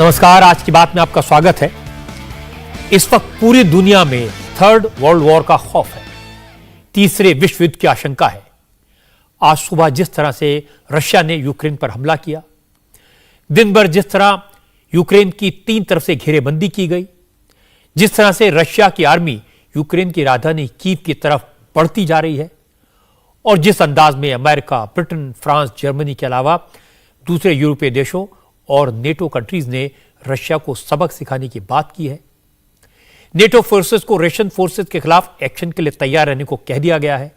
नमस्कार, आज की बात में आपका स्वागत है। इस वक्त पूरी दुनिया में थर्ड वर्ल्ड वॉर का खौफ है, तीसरे विश्व युद्ध की आशंका है। आज सुबह जिस तरह से रशिया ने यूक्रेन पर हमला किया, दिन भर जिस तरह यूक्रेन की तीन तरफ से घेरेबंदी की गई, जिस तरह से रशिया की आर्मी यूक्रेन की राजधानी कीव की तरफ बढ़ती जा रही है, और जिस अंदाज में अमेरिका, ब्रिटेन, फ्रांस, जर्मनी के अलावा दूसरे यूरोपीय देशों और नेटो कंट्रीज ने रशिया को सबक सिखाने की बात की है। नेटो फोर्सेस को रशियन फोर्सेस के खिलाफ एक्शन के लिए तैयार रहने को कह दिया गया है।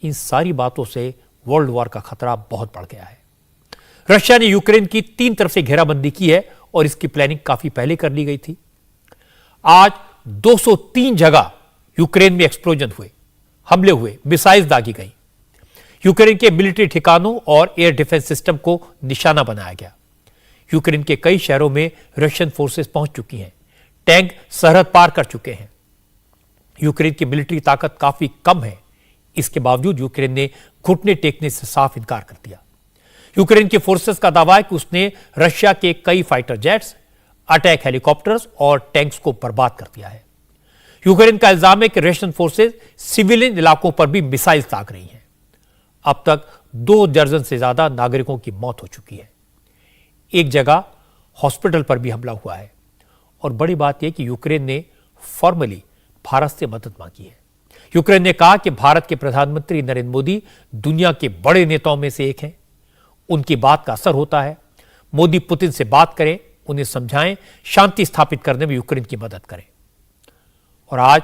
इन सारी बातों से वर्ल्ड वॉर का खतरा बहुत बढ़ गया है। रशिया ने यूक्रेन की तीन तरफ से घेराबंदी की है और इसकी प्लानिंग काफी पहले कर ली गई थी। आज 203 जगह यूक्रेन में एक्सप्लोजन हुए, हमले हुए, मिसाइल्स दागी गई। यूक्रेन के मिलिट्री ठिकानों और एयर डिफेंस सिस्टम को निशाना बनाया गया। यूक्रेन के कई शहरों में रशियन फोर्सेस पहुंच चुकी हैं, टैंक सरहद पार कर चुके हैं। यूक्रेन की मिलिट्री ताकत काफी कम है, इसके बावजूद यूक्रेन ने घुटने टेकने से साफ इनकार कर दिया। यूक्रेन की फोर्सेस का दावा है कि उसने रशिया के कई फाइटर जेट्स, अटैक हेलीकॉप्टर्स और टैंक्स को बर्बाद कर दिया है। यूक्रेन का इल्जाम है कि रशियन फोर्सेस सिविलियन इलाकों पर भी मिसाइल दाग रही हैं। अब तक 2 दर्जन से ज्यादा नागरिकों की मौत हो चुकी है। एक जगह हॉस्पिटल पर भी हमला हुआ है। और बड़ी बात यह कि यूक्रेन ने फॉर्मली भारत से मदद मांगी है। यूक्रेन ने कहा कि भारत के प्रधानमंत्री नरेंद्र मोदी दुनिया के बड़े नेताओं में से एक हैं, उनकी बात का असर होता है। मोदी पुतिन से बात करें, उन्हें समझाएं, शांति स्थापित करने में यूक्रेन की मदद करें। और आज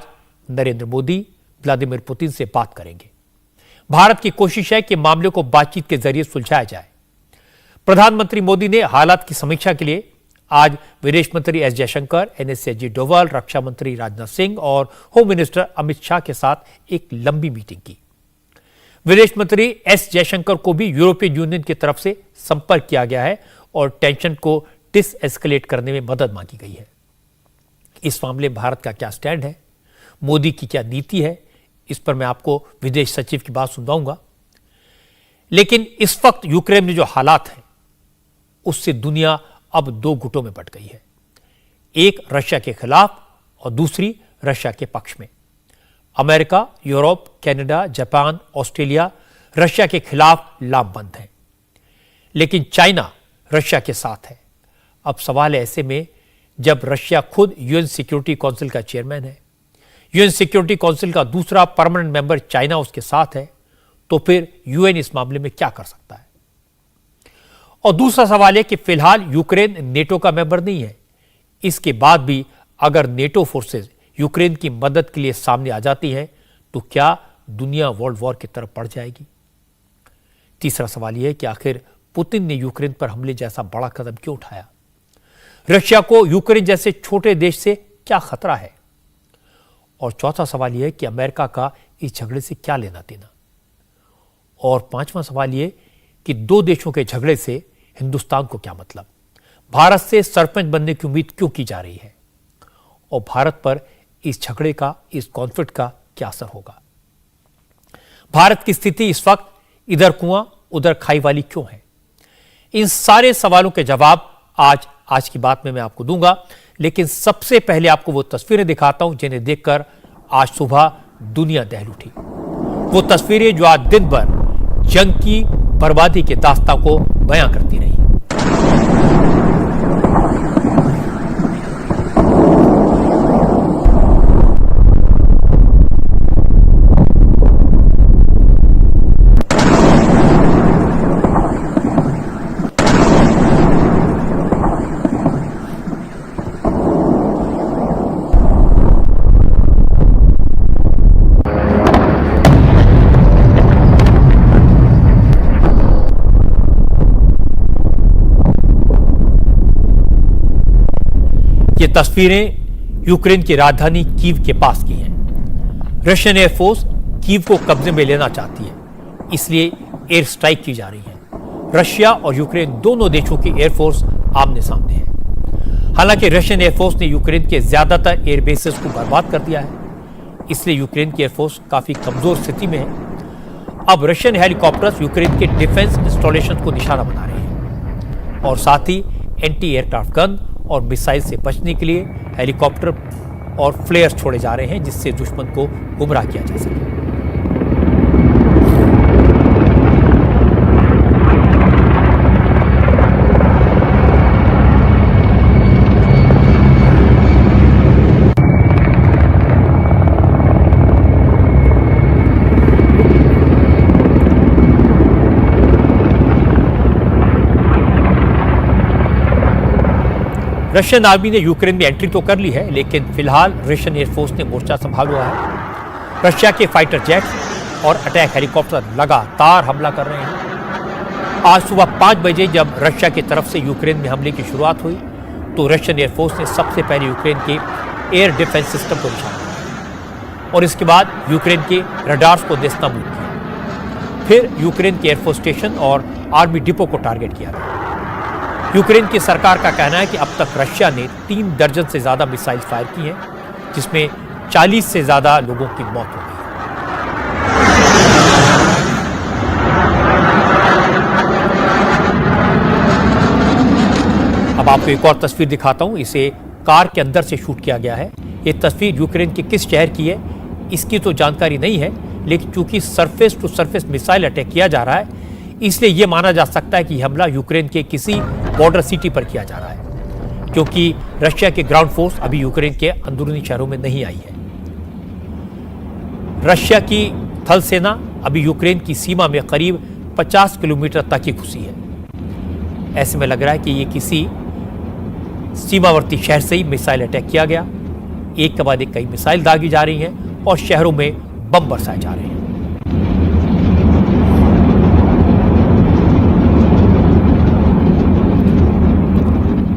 नरेंद्र मोदी व्लादिमीर पुतिन से बात करेंगे। भारत की कोशिश है कि मामले को बातचीत के जरिए सुलझाया जाए। प्रधानमंत्री मोदी ने हालात की समीक्षा के लिए आज विदेश मंत्री एस जयशंकर, एनएससी अजीत डोभाल, रक्षा मंत्री राजनाथ सिंह और होम मिनिस्टर अमित शाह के साथ एक लंबी मीटिंग की। विदेश मंत्री एस जयशंकर को भी यूरोपियन यूनियन की तरफ से संपर्क किया गया है और टेंशन को डिसएस्केलेट करने में मदद मांगी गई है। इस मामले में भारत का क्या स्टैंड है, मोदी की क्या नीति है, इस पर मैं आपको विदेश सचिव की बात सुनवाऊंगा। लेकिन इस वक्त यूक्रेन में जो हालात हैं, उससे दुनिया अब 2 गुटों में बंट गई है। एक रशिया के खिलाफ और दूसरी रशिया के पक्ष में। America, Europe, Canada, Japan, Australia Russia के खिलाफ लामबंद है, लेकिन चाइना रशिया के साथ है। अब सवाल है ऐसे में, जब रशिया खुद यूएन सिक्योरिटी काउंसिल का चेयरमैन है, यूएन सिक्योरिटी काउंसिल का दूसरा परमानेंट मेंबर चाइना उसके साथ है, तो फिर यूएन इस मामले में क्या कर सकता है? और दूसरा सवाल है कि फिलहाल यूक्रेन नेटो का मेंबर नहीं है। इसके बाद भी अगर नेटो फोर्सेस यूक्रेन की मदद के लिए सामने आ जाती हैं, तो क्या दुनिया वर्ल्ड वॉर की तरफ बढ़ जाएगी? तीसरा सवाल यह है कि आखिर पुतिन ने यूक्रेन पर हमले जैसा बड़ा कदम क्यों उठाया? रशिया को यूक्रेन जैसे छोटे देश से क्या खतरा है? और चौथा सवाल यह है कि अमेरिका का इस झगड़े से क्या लेना देना? और पांचवा सवाल यह कि 2 देशों के झगड़े से हिंदुस्तान को क्या मतलब? भारत से सरपंच बनने की उम्मीद क्यों की जा रही है? और भारत पर इस झगड़े का, इस कॉन्फ्लिक्ट का क्या असर होगा? भारत की स्थिति इस वक्त इधर कुआं उधर खाई वाली क्यों है? इन सारे सवालों के जवाब आज की बात में मैं आपको दूंगा। लेकिन सबसे पहले आपको वो तस्वीरें दिखाता हूं जिन्हें देखकर आज सुबह दुनिया दहल उठी। वो तस्वीरें जो आज दिन भर जंग की बर्बादी के दास्तां को बयां करती रही। ये तस्वीरें यूक्रेन की राजधानी कीव के पास की हैं। रशियन एयरफोर्स कीव को कब्जे में लेना चाहती है, इसलिए एयर स्ट्राइक की जा रही है। रशिया और यूक्रेन दोनों देशों की एयरफोर्स आमने सामने है। हालांकि रशियन एयरफोर्स ने यूक्रेन के ज्यादातर एयरबेसेस को बर्बाद कर दिया है, इसलिए यूक्रेन की एयरफोर्स काफी कमजोर स्थिति में है। अब रशियन हेलीकॉप्टर्स यूक्रेन के डिफेंस इंस्टॉलेशन को निशाना बना रहे हैं और साथ ही एंटी एयरक्राफ्ट गन और मिसाइल से बचने के लिए हेलीकॉप्टर और फ्लेयर छोड़े जा रहे हैं, जिससे दुश्मन को गुमराह किया जा सके। रशियन आर्मी ने यूक्रेन में एंट्री तो कर ली है, लेकिन फिलहाल रशियन एयरफोर्स ने मोर्चा संभाल हुआ है। रशिया के फाइटर जेट्स और अटैक हेलीकॉप्टर लगातार हमला कर रहे हैं। आज सुबह 5 बजे जब रशिया की तरफ से यूक्रेन में हमले की शुरुआत हुई तो रशियन एयरफोर्स ने सबसे पहले यूक्रेन के एयर डिफेंस सिस्टम को निशाना बनाया और इसके बाद यूक्रेन के रडार्स को नेस्तनाबूद किया। फिर यूक्रेन के एयरफोर्स स्टेशन और आर्मी डिपो को टारगेट किया गया। यूक्रेन की सरकार का कहना है कि अब तक रशिया ने 3 दर्जन से ज्यादा मिसाइल फायर की हैं, जिसमें 40 से ज्यादा लोगों की मौत हो गई। अब आपको एक और तस्वीर दिखाता हूं। इसे कार के अंदर से शूट किया गया है। ये तस्वीर यूक्रेन के किस शहर की है इसकी तो जानकारी नहीं है, लेकिन चूंकि surface to surface missile attack किया जा रहा है, इसलिए यह माना जा सकता है कि हमला यूक्रेन के किसी बॉर्डर सिटी पर किया जा रहा है, क्योंकि रशिया के ग्राउंड फोर्स अभी यूक्रेन के अंदरूनी शहरों में नहीं आई है। रशिया की थल सेना अभी यूक्रेन की सीमा में करीब 50 किलोमीटर तक ही घुसी है। ऐसे में लग रहा है कि ये किसी सीमावर्ती शहर से ही मिसाइल अटैक किया गया। एक के बाद एक कई मिसाइल दागी जा रही हैं और शहरों में बम बरसाए जा रहे हैं।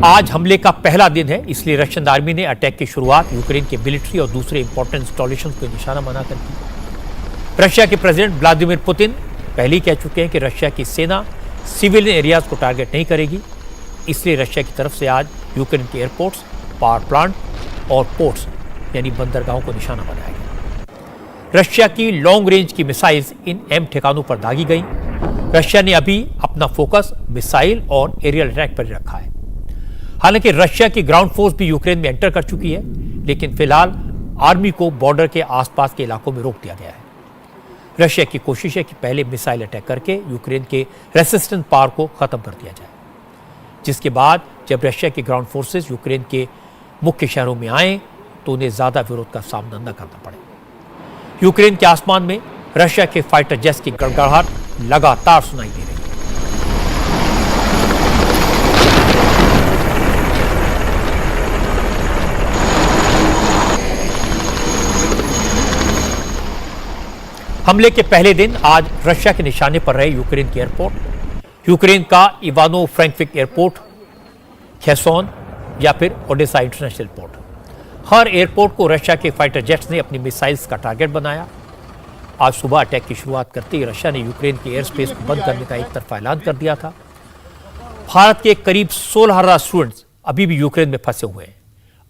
आज हमले का पहला दिन है, इसलिए रशियन आर्मी ने अटैक की शुरुआत यूक्रेन के मिलिट्री और दूसरे इंपॉर्टेंट इंस्टॉलेशन को निशाना बनाकर की। रशिया के प्रेसिडेंट व्लादिमीर पुतिन पहले ही कह चुके हैं कि रशिया की सेना सिविलियन एरियाज को टारगेट नहीं करेगी, इसलिए रशिया की तरफ से आज यूक्रेन के एयरपोर्ट्स, पावर प्लांट और पोर्ट्स यानी बंदरगाहों को निशाना बनाया गया। रशिया की लॉन्ग रेंज की मिसाइल्स इन एम ठिकानों पर दागी गई। रशिया ने अभी अपना फोकस मिसाइल और एरियल अटैक पर रखा है। हालांकि रशिया की ग्राउंड फोर्स भी यूक्रेन में एंटर कर चुकी है, लेकिन फिलहाल आर्मी को बॉर्डर के आसपास के इलाकों में रोक दिया गया है। रशिया की कोशिश है कि पहले मिसाइल अटैक करके यूक्रेन के रेसिस्टेंट पावर को खत्म कर दिया जाए, जिसके बाद जब रशिया की ग्राउंड फोर्सेस यूक्रेन के मुख्य शहरों में आए तो उन्हें ज्यादा विरोध का सामना न करना पड़े। यूक्रेन के आसमान में रशिया के फाइटर जेट्स की गड़गड़ाहट लगातार सुनाई दे रही है। हमले के पहले दिन आज रशिया के निशाने पर रहे यूक्रेन के एयरपोर्ट, यूक्रेन का इवानो फ्रैंकोविक एयरपोर्ट, खेसोन या फिर ओडेसा इंटरनेशनल एयरपोर्ट। हर एयरपोर्ट को रशिया के फाइटर जेट्स ने अपनी मिसाइल्स का टारगेट बनाया। आज सुबह अटैक की शुरुआत करते ही रशिया ने यूक्रेन के एयर स्पेस को बंद करने का एक तरफा ऐलान कर दिया था। भारत के करीब 16,000 स्टूडेंट्स अभी भी यूक्रेन में फंसे हुए हैं।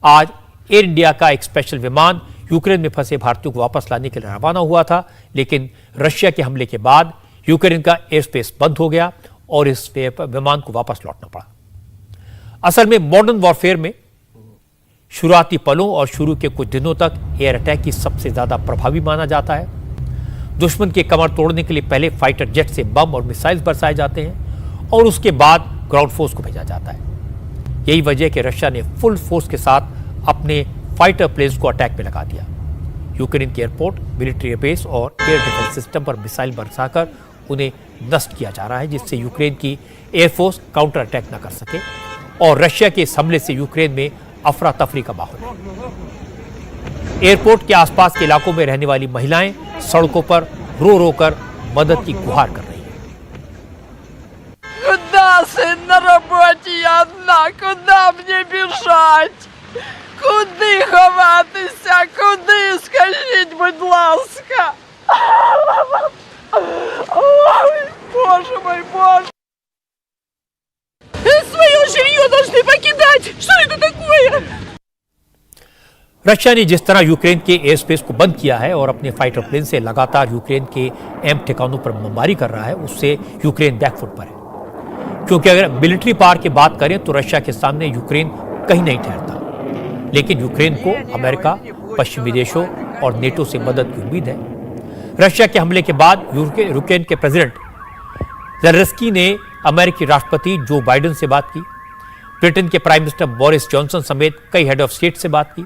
आज एयर इंडिया का एक स्पेशल विमान यूक्रेन में फंसे भारतीयों को वापस लाने के लिए रवाना हुआ था, लेकिन रशिया के हमले के बाद यूक्रेन का एयर स्पेस बंद हो गया और इस विमान को वापस लौटना पड़ा। असल में मॉडर्न वॉरफेयर में शुरुआती पलों और शुरू के कुछ दिनों तक एयर अटैक की सबसे ज्यादा प्रभावी माना जाता है। दुश्मन की कमर तोड़ने के लिए पहले फाइटर जेट से बम और मिसाइल बरसाए जाते हैं और उसके बाद ग्राउंड फोर्स को भेजा जाता है। यही वजह है कि रशिया ने फुल फोर्स के साथ अपने फाइटर प्लेन्स को अटैक में लगा दिया। यूक्रेन के एयरपोर्ट, मिलिट्री बेस और एयर डिफेंस सिस्टम पर मिसाइल बरसाकर उन्हें नष्ट किया जा रहा है, जिससे यूक्रेन की एयरफोर्स काउंटर अटैक न कर सके और रशिया के इस हमले से यूक्रेन में अफरा तफरी का माहौल है। एयरपोर्ट के आसपास के इलाकों में रहने वाली महिलाएं सड़कों पर रो रो कर मदद की गुहार कर रही हैं। Куда, сын, на работе я одна? Куда мне бежать? Куди ховатися? Куди? Скажіть, будь ласка. Ой, Боже мой, Боже. Свое жилье должны покидать. Что это такое? रशिया ने जिस तरह यूक्रेन के एयर स्पेस को बंद किया है और अपने फाइटर प्लेन से लगातार यूक्रेन के एम ठिकानों पर बमबारी कर रहा है, उससे यूक्रेन बैकफुट पर है। क्योंकि अगर मिलिट्री पावर की बात करें तो रशिया के सामने यूक्रेन कहीं नहीं ठहरता। लेकिन यूक्रेन को अमेरिका, पश्चिमी देशों और नेटो से मदद की उम्मीद है। रशिया के हमले के बाद यूक्रेन के प्रेसिडेंट ज़ेलेंस्की ने अमेरिकी राष्ट्रपति जो बाइडेन से बात की, ब्रिटेन के प्राइम मिनिस्टर बोरिस जॉनसन समेत कई हेड ऑफ स्टेट से बात की,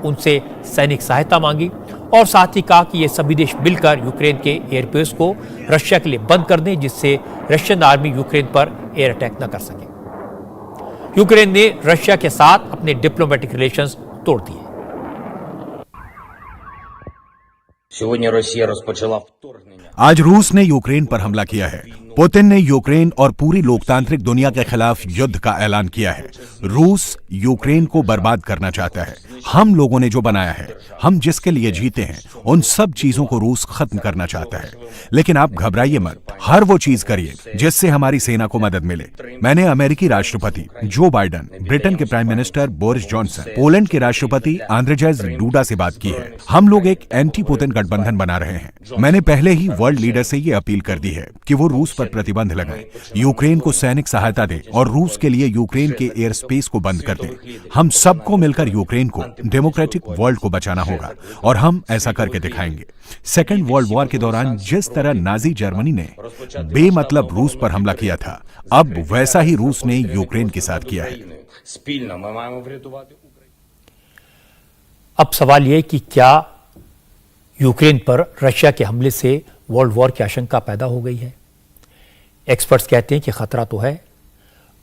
उनसे सैनिक सहायता मांगी और साथ ही कहा कि ये सभी देश मिलकर यूक्रेन के एयरबेस को रशिया के लिए बंद कर दें, जिससे रशियन आर्मी यूक्रेन पर एयर अटैक न कर सके। यूक्रेन ने रशिया के साथ अपने डिप्लोमेटिक रिलेशंस तोड़ दिए। आज रूस ने यूक्रेन पर हमला किया है। पुतिन ने यूक्रेन और पूरी लोकतांत्रिक दुनिया के खिलाफ युद्ध का ऐलान किया है। रूस यूक्रेन को बर्बाद करना चाहता है। हम लोगों ने जो बनाया है, हम जिसके लिए जीते हैं, उन सब चीजों को रूस खत्म करना चाहता है। लेकिन आप घबराइए मत, हर वो चीज करिए जिससे हमारी सेना को मदद मिले। मैंने अमेरिकी राष्ट्रपति जो बाइडेन, ब्रिटेन के prime minister Boris Johnson, Poland के राष्ट्रपति आंद्रेजेज डूडा से बात की है। हम लोग एक एंटी पुतिन गठबंधन बना रहे हैं। मैंने पहले ही वर्ल्ड लीडर से ये अपील कर दी है कि वो रूस पर प्रतिबंध लगाएं, यूक्रेन को सैनिक सहायता दें और रूस के लिए यूक्रेन के एयर स्पेस को बंद कर दें। हम सबको मिलकर यूक्रेन को, डेमोक्रेटिक वर्ल्ड को बचाना होगा और हम ऐसा करके दिखाएंगे। सेकेंड वर्ल्ड वॉर के दौरान जिस तरह नाजी जर्मनी ने बेमतलब रूस पर हमला किया था, अब वैसा ही रूस ने यूक्रेन के साथ किया है। अब सवाल यह कि क्या यूक्रेन पर रशिया के हमले से वर्ल्ड वॉर की आशंका पैदा हो गई है? एक्सपर्ट्स कहते हैं कि खतरा तो है।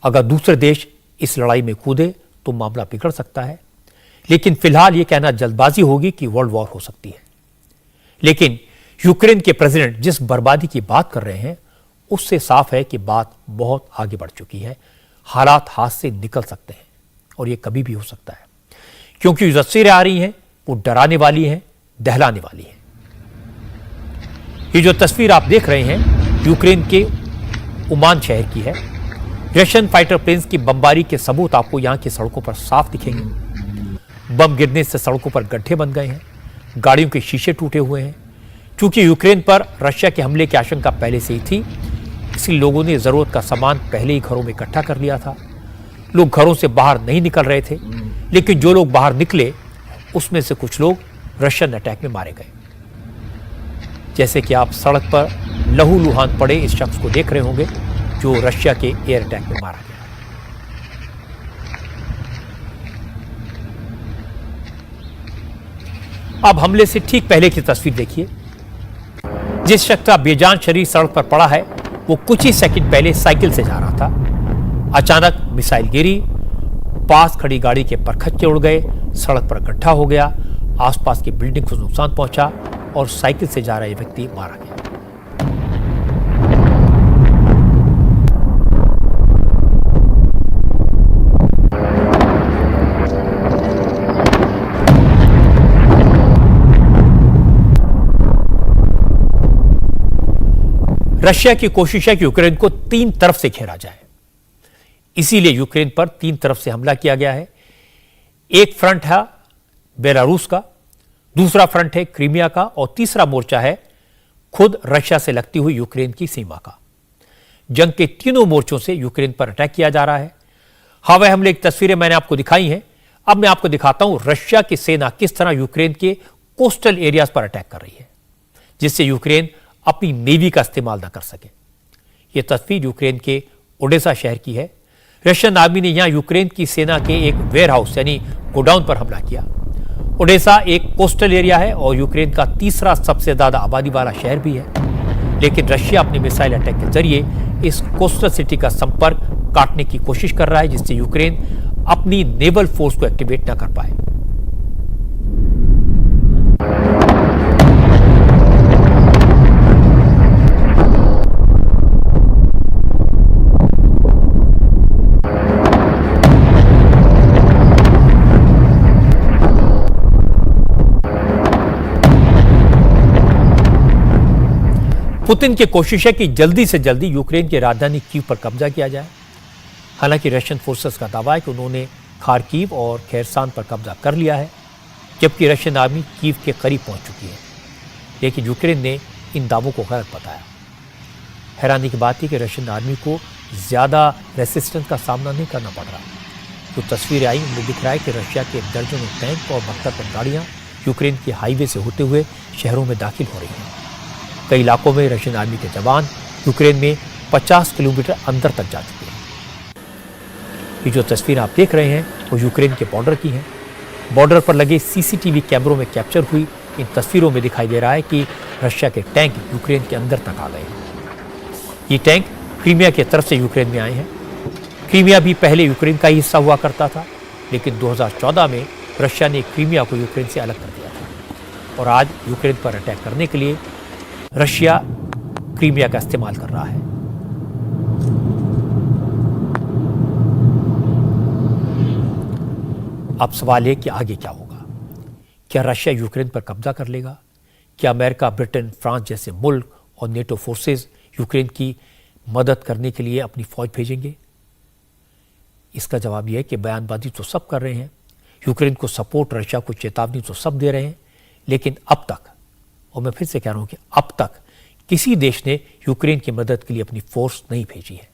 अगर दूसरे देश इस लड़ाई में कूदे तो मामला बिगड़ सकता है, लेकिन फिलहाल यह कहना जल्दबाजी होगी कि वर्ल्ड वॉर हो सकती है। लेकिन यूक्रेन के प्रेसिडेंट जिस बर्बादी की बात कर रहे हैं, उससे साफ है कि बात बहुत आगे बढ़ चुकी है। हालात हाथ से निकल सकते हैं और यह कभी भी हो सकता है, क्योंकि जो तस्वीरें आ रही हैं वो डराने वाली हैं, दहलाने वाली हैं। ये जो तस्वीर आप देख रहे हैं यूक्रेन के उमान शहर की है। रशियन फाइटर प्लेन्स की बमबारी के सबूत आपको यहां की सड़कों पर साफ दिखेंगे। बम गिरने से सड़कों पर गड्ढे बन गए हैं, गाड़ियों के शीशे टूटे हुए हैं। क्योंकि यूक्रेन पर रशिया के हमले की आशंका पहले से ही थी, इसलिए लोगों ने जरूरत का सामान पहले ही घरों में इकट्ठा कर लिया था। लोग घरों से बाहर नहीं निकल रहे थे, लेकिन जो लोग बाहर निकले उसमें से कुछ लोग रशियन अटैक में मारे गए। जैसे कि आप सड़क पर लहूलुहान पड़े इस शख्स को देख रहे होंगे जो रशिया के एयर अटैक में मारा गया। अब हमले से ठीक पहले की तस्वीर देखिए। जिस शख्स का बेजान शरीर सड़क पर पड़ा है वो कुछ ही सेकंड पहले साइकिल से जा रहा था। अचानक मिसाइल गिरी, पास खड़ी गाड़ी के परखच्चे उड़ गए, सड़क पर गड्ढा हो गया, आसपास की बिल्डिंग को नुकसान पहुंचा और साइकिल से जा रहा व्यक्ति मारा गया। रशिया की कोशिश है कि यूक्रेन को तीन तरफ से घेरा जाए, इसीलिए यूक्रेन पर तीन तरफ से हमला किया गया है। एक फ्रंट है बेलारूस का, दूसरा फ्रंट है क्रीमिया का और तीसरा मोर्चा है खुद रशिया से लगती हुई यूक्रेन की सीमा का। जंग के तीनों मोर्चों से यूक्रेन पर अटैक किया जा रहा है। हवाई हमले की तस्वीरें मैंने आपको दिखाई हैं। अब मैं आपको दिखाता हूं रशिया की सेना किस तरह यूक्रेन के कोस्टल एरियाज पर अटैक कर रही है, जिससे यूक्रेन अपनी नेवी का इस्तेमाल न कर सके। यह तस्वीर यूक्रेन के ओडेसा शहर की है। रशियन आर्मी ने यहां यूक्रेन की सेना के एक वेयरहाउस यानी गोडाउन पर हमला किया। ओडेसा एक कोस्टल एरिया है और यूक्रेन का तीसरा सबसे ज्यादा आबादी वाला शहर भी है। लेकिन रशिया अपने मिसाइल अटैक के जरिए इस कोस्टल सिटी का संपर्क काटने की कोशिश कर रहा है, जिससे यूक्रेन अपनी नेवल फोर्स को एक्टिवेट न कर पाए। पुतिन की कोशिश है कि जल्दी से जल्दी यूक्रेन की राजधानी कीव पर कब्जा किया जाए। हालांकि रशियन फोर्सेस का दावा है कि उन्होंने खार्किव और खेरसान पर कब्जा कर लिया है, जबकि रशियन आर्मी कीव के करीब पहुंच चुकी है। लेकिन यूक्रेन ने इन दावों को गलत बताया। हैरानी की बात है कि रशियन आर्मी को ज्यादा रेसिस्टेंस का सामना नहीं करना पड़ रहा। जो तस्वीरें आई उनमें दिख रहा है कि रशिया के दर्जनों टैंक और 72 गाड़ियां यूक्रेन के हाईवे से होते हुए शहरों में दाखिल हो रही हैं। कई इलाकों में रशियन आर्मी के जवान यूक्रेन में 50 किलोमीटर अंदर तक जा चुके हैं। ये जो तस्वीर आप देख रहे हैं वो यूक्रेन के बॉर्डर की हैं। बॉर्डर पर लगे सीसीटीवी कैमरों में कैप्चर हुई इन तस्वीरों में दिखाई दे रहा है कि रशिया के टैंक यूक्रेन के अंदर तक आ गए हैं। ये टैंक क्रीमिया की तरफ से यूक्रेन में आए हैं। क्रीमिया भी पहले यूक्रेन का ही हिस्सा हुआ करता था, लेकिन 2014 में रशिया ने क्रीमिया को यूक्रेन से अलग कर दिया था और आज यूक्रेन पर अटैक करने के लिए रशिया क्रीमिया का इस्तेमाल कर रहा है। अब सवाल है कि आगे क्या होगा? क्या रशिया यूक्रेन पर कब्जा कर लेगा? क्या अमेरिका, ब्रिटेन, फ्रांस जैसे मुल्क और नेटो फोर्सेस यूक्रेन की मदद करने के लिए अपनी फौज भेजेंगे? इसका जवाब यह है कि बयानबाजी तो सब कर रहे हैं, यूक्रेन को सपोर्ट, रशिया को चेतावनी तो सब दे रहे हैं, लेकिन अब तक, और मैं फिर से कह रहा हूं कि अब तक किसी देश ने यूक्रेन की मदद के लिए अपनी फोर्स नहीं भेजी है।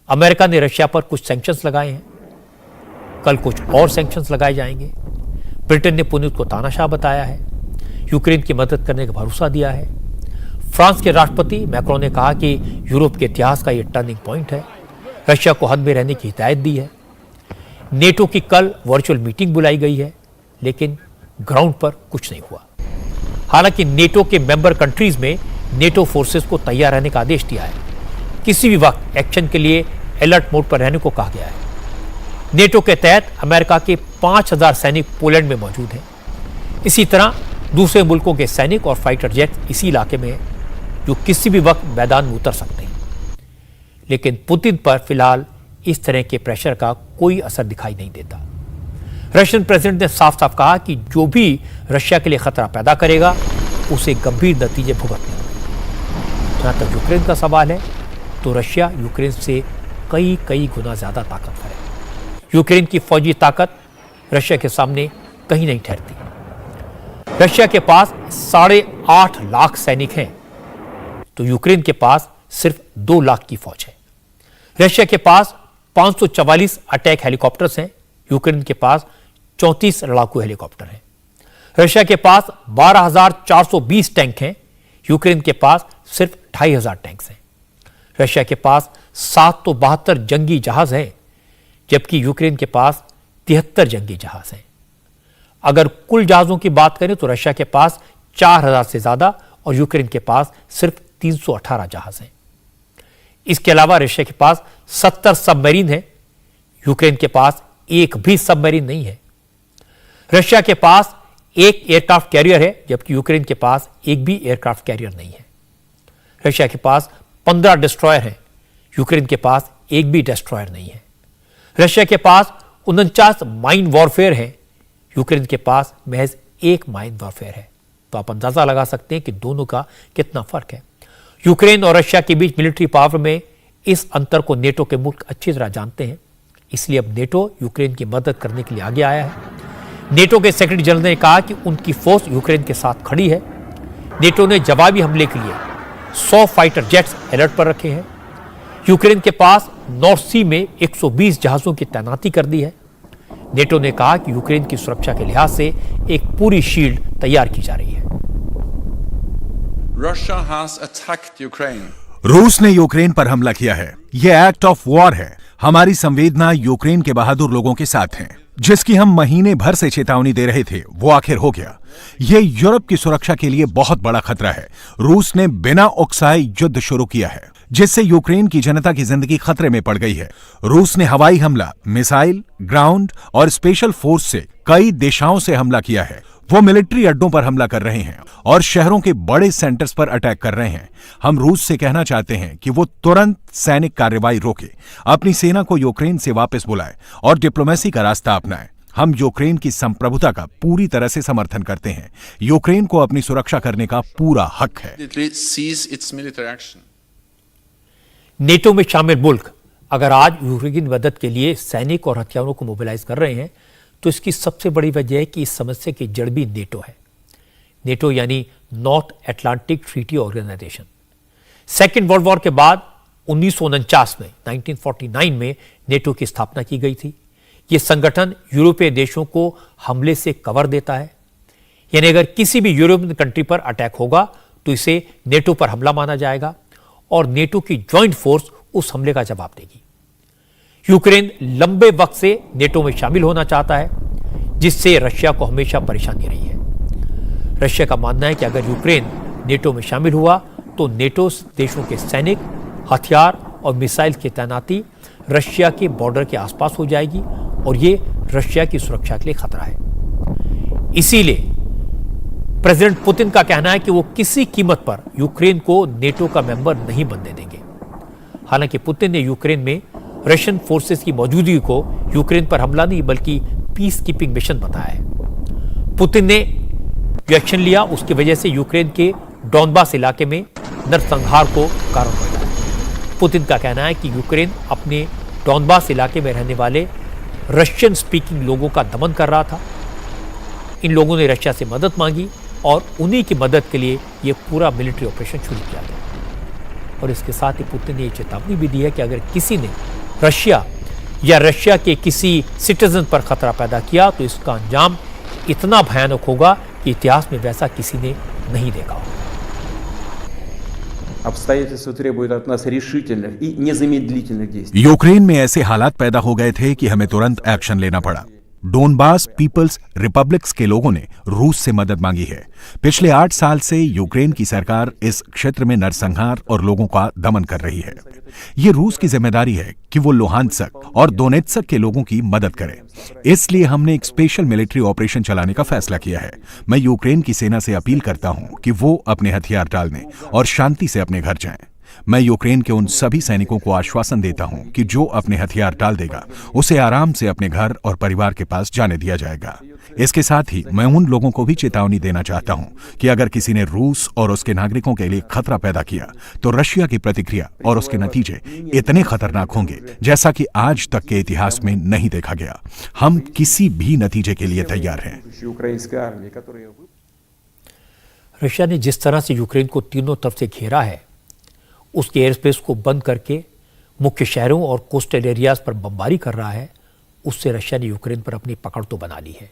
अमेरिका ने रशिया पर कुछ सैंक्शंस लगाए हैं, कल कुछ और सैंक्शंस लगाए जाएंगे। ब्रिटेन ने पुतिन को तानाशाह बताया है, यूक्रेन की मदद करने का भरोसा दिया है। फ्रांस के राष्ट्रपति मैक्रोन ने कहा कि यूरोप के इतिहास का यह टर्निंग पॉइंट है, रशिया को हद में रहने की हिदायत दी है। नेटो की कल वर्चुअल मीटिंग बुलाई गई है, लेकिन ग्राउंड पर कुछ नहीं हुआ। हालांकि नेटो के मेंबर कंट्रीज में नेटो फोर्सेस को तैयार रहने का आदेश दिया है। किसी भी वक्त एक्शन के लिए अलर्ट मोड पर रहने को कहा गया है। नेटो के तहत अमेरिका के 5000 सैनिक पोलैंड में मौजूद हैं। इसी तरह दूसरे मुल्कों के सैनिक और फाइटर जेट इसी इलाके में हैं, जो किसी भी वक्त मैदान में उतर सकते हैं। लेकिन पुतिन पर फिलहाल इस तरह के प्रेशर का कोई असर दिखाई नहीं देता। रशियन प्रेसिडेंट ने साफ साफ कहा कि जो भी रशिया के लिए खतरा पैदा करेगा उसे गंभीर नतीजे भुगतने होंगे। जहां तक यूक्रेन का सवाल है तो रशिया यूक्रेन से कई गुना ज्यादा ताकतवर है। यूक्रेन की फौजी ताकत रशिया के सामने कहीं नहीं ठहरती। रशिया के पास 8.5 लाख सैनिक हैं, तो यूक्रेन के पास सिर्फ 2 लाख की फौज है। रशिया के पास 544 अटैक हेलीकॉप्टर्स हैं, यूक्रेन के पास 34 लड़ाकू हेलीकॉप्टर हैं। रशिया के पास 12,420 टैंक हैं, यूक्रेन के पास सिर्फ 2,500 टैंक्स हैं। रशिया के पास 772 जंगी जहाज हैं, जबकि यूक्रेन के पास 73 जंगी जहाज हैं। अगर कुल जहाजों की बात करें तो रशिया के पास 4000 से ज्यादा और यूक्रेन के पास सिर्फ 318 जहाज हैं। इसके अलावा रशिया के पास 70 सबमरीन हैं, यूक्रेन के पास एक भी सबमरीन नहीं है। रशिया के पास एक एयरक्राफ्ट कैरियर है, जबकि यूक्रेन के पास एक भी एयरक्राफ्ट कैरियर नहीं है। रशिया के पास 15 डिस्ट्रॉयर हैं, यूक्रेन के पास एक भी डिस्ट्रॉयर नहीं है। रशिया के पास 49 माइन वॉरफेयर है, यूक्रेन के पास महज एक माइन वॉरफेयर है। तो आप अंदाजा लगा सकते हैं कि दोनों का कितना फर्क है। यूक्रेन और रशिया के बीच मिलिट्री पावर में इस अंतर को नेटो के मुल्क अच्छी तरह जानते हैं, इसलिए अब नेटो यूक्रेन की मदद करने के लिए आगे आया है। नेटो के सेक्रेटरी जनरल ने कहा कि उनकी फोर्स यूक्रेन के साथ खड़ी है। नेटो ने जवाबी हमले के लिए 100 फाइटर जेट्स अलर्ट पर रखे हैं। यूक्रेन के पास नॉर्थ सी में 120 जहाजों की तैनाती कर दी है। नेटो ने कहा कि यूक्रेन की सुरक्षा के लिहाज से एक पूरी शील्ड तैयार की जा रही है। Russia has attacked Ukraine. रूस ने यूक्रेन पर हमला किया है। यह एक्ट ऑफ वॉर है। हमारी संवेदना यूक्रेन के बहादुर लोगों के साथ है। जिसकी हम महीने भर से चेतावनी दे रहे थे, वो आखिर हो गया। ये यूरोप की सुरक्षा के लिए बहुत बड़ा खतरा है। रूस ने बिना उकसाए युद्ध शुरू किया है, जिससे यूक्रेन की जनता की जिंदगी खतरे में पड़ गई है। रूस ने हवाई हमला, मिसाइल, ग्राउंड और स्पेशल फोर्स से कई दिशाओं से हमला किया है। वो मिलिट्री अड्डों पर हमला कर रहे हैं और शहरों के बड़े सेंटर्स पर अटैक कर रहे हैं। हम रूस से कहना चाहते हैं कि वो तुरंत सैनिक कार्रवाई रोके, अपनी सेना को यूक्रेन से वापस बुलाए और डिप्लोमेसी का रास्ता अपनाए। हम यूक्रेन की संप्रभुता का पूरी तरह से समर्थन करते हैं। यूक्रेन को अपनी सुरक्षा करने का पूरा हक है। Cease its military action. NATO में शामिल मुल्क अगर आज यूक्रेन की मदद के लिए सैनिक और हथियारों को मोबिलाइज कर रहे हैं, तो इसकी सबसे बड़ी वजह है कि इस समस्या की जड़ भी नेटो है। नेटो यानी North Atlantic Treaty Organization. Second World War के बाद 1949 में 1949 में नेटो की स्थापना की गई थी। यह संगठन यूरोपीय देशों को हमले से कवर देता है, यानी अगर किसी भी यूरोपियन कंट्री पर अटैक होगा तो इसे नेटो पर हमला माना जाएगा और नेटो की ज्वाइंट फोर्स उस हमले का जवाब देगी। यूक्रेन लंबे वक्त से नेटो में शामिल होना चाहता है, जिससे रशिया को हमेशा परेशानी रही है। रशिया का मानना है कि अगर यूक्रेन नेटो में शामिल हुआ तो नेटो देशों के सैनिक, हथियार और मिसाइल की तैनाती रशिया के बॉर्डर के आसपास हो जाएगी और यह रशिया की सुरक्षा के लिए खतरा है। इसीलिए प्रेसिडेंट पुतिन का कहना है कि वो किसी कीमत पर यूक्रेन को नेटो का मेंबर नहीं बनने देंगे। हालांकि पुतिन ने यूक्रेन में रशियन फोर्सेस की मौजूदगी को यूक्रेन पर हमला नहीं बल्कि पीस कीपिंग मिशन बताया है। पुतिन ने जो एक्शन लिया उसकी वजह से यूक्रेन के डॉनबास इलाके में नरसंहार को कारण बना है। पुतिन का कहना है कि यूक्रेन अपने डॉनबास इलाके में रहने वाले रशियन स्पीकिंग लोगों का दमन कर रहा था। इन लोगों ने रशिया से मदद मांगी और उन्हीं की मदद के लिए यह पूरा मिलिट्री ऑपरेशन शुरू किया गया। और इसके साथ ही पुतिन ने यह चेतावनी भी दी है कि अगर किसी ने रशिया या रशिया के किसी सिटीजन पर खतरा पैदा किया तो इसका अंजाम इतना भयानक होगा कि इतिहास में वैसा किसी ने नहीं देखा होगा। Обстоятельства требуют от нас решительных и незамедлительных действий. यूक्रेन में ऐसे हालात पैदा हो गए थे कि हमें तुरंत एक्शन लेना पड़ा। डोनबास पीपल्स रिपब्लिक्स के लोगों ने रूस से मदद मांगी है। पिछले 8 साल से यूक्रेन की सरकार इस क्षेत्र में नरसंहार और लोगों का दमन कर रही है। ये रूस की जिम्मेदारी है कि वो लुहानस्क और दोनेत्स्क के लोगों की मदद करे। इसलिए हमने एक स्पेशल मिलिट्री ऑपरेशन चलाने का फैसला किया है। मैं यूक्रेन की सेना से अपील करता हूं कि वो अपने हथियार डाल दें और शांति से अपने घर जाएं। मैं यूक्रेन के उन सभी सैनिकों को आश्वासन देता हूं कि जो अपने हथियार डाल देगा उसे आराम से अपने घर और परिवार के पास जाने दिया जाएगा। इसके साथ ही मैं उन लोगों को भी चेतावनी देना चाहता हूं कि अगर किसी ने रूस और उसके नागरिकों के लिए खतरा पैदा किया तो रशिया की प्रतिक्रिया और उसके नतीजे इतने खतरनाक होंगे जैसा कि आज तक के इतिहास में नहीं देखा गया। हम किसी भी नतीजे के लिए तैयार हैं। रशिया ने जिस तरह से यूक्रेन को तीनों तरफ से घेरा है, उसके एयर स्पेस को बंद करके मुख्य शहरों और कोस्टल एरियाज पर बमबारी कर रहा है, उससे रशिया ने यूक्रेन पर अपनी पकड़ तो बना ली है।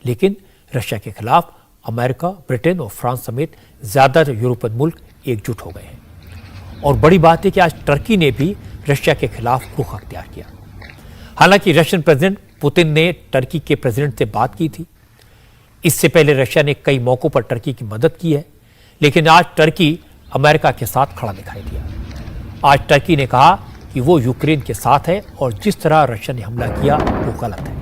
लेकिन रशिया के खिलाफ अमेरिका, ब्रिटेन और फ्रांस समेत ज्यादातर यूरोपियन मुल्क एकजुट हो गए हैं। और बड़ी बात है कि आज टर्की ने भी रशिया के खिलाफ रुख अख्तियार किया। हालांकि रशियन प्रेसिडेंट पुतिन ने टर्की के प्रेसिडेंट से बात की थी। इससे पहले रशिया ने कई मौकों पर टर्की की मदद की है, लेकिन आज टर्की अमेरिका के साथ खड़ा दिखाई दिया। आज टर्की ने कहा कि वो यूक्रेन के साथ है और जिस तरह रशिया ने हमला किया वो गलत है।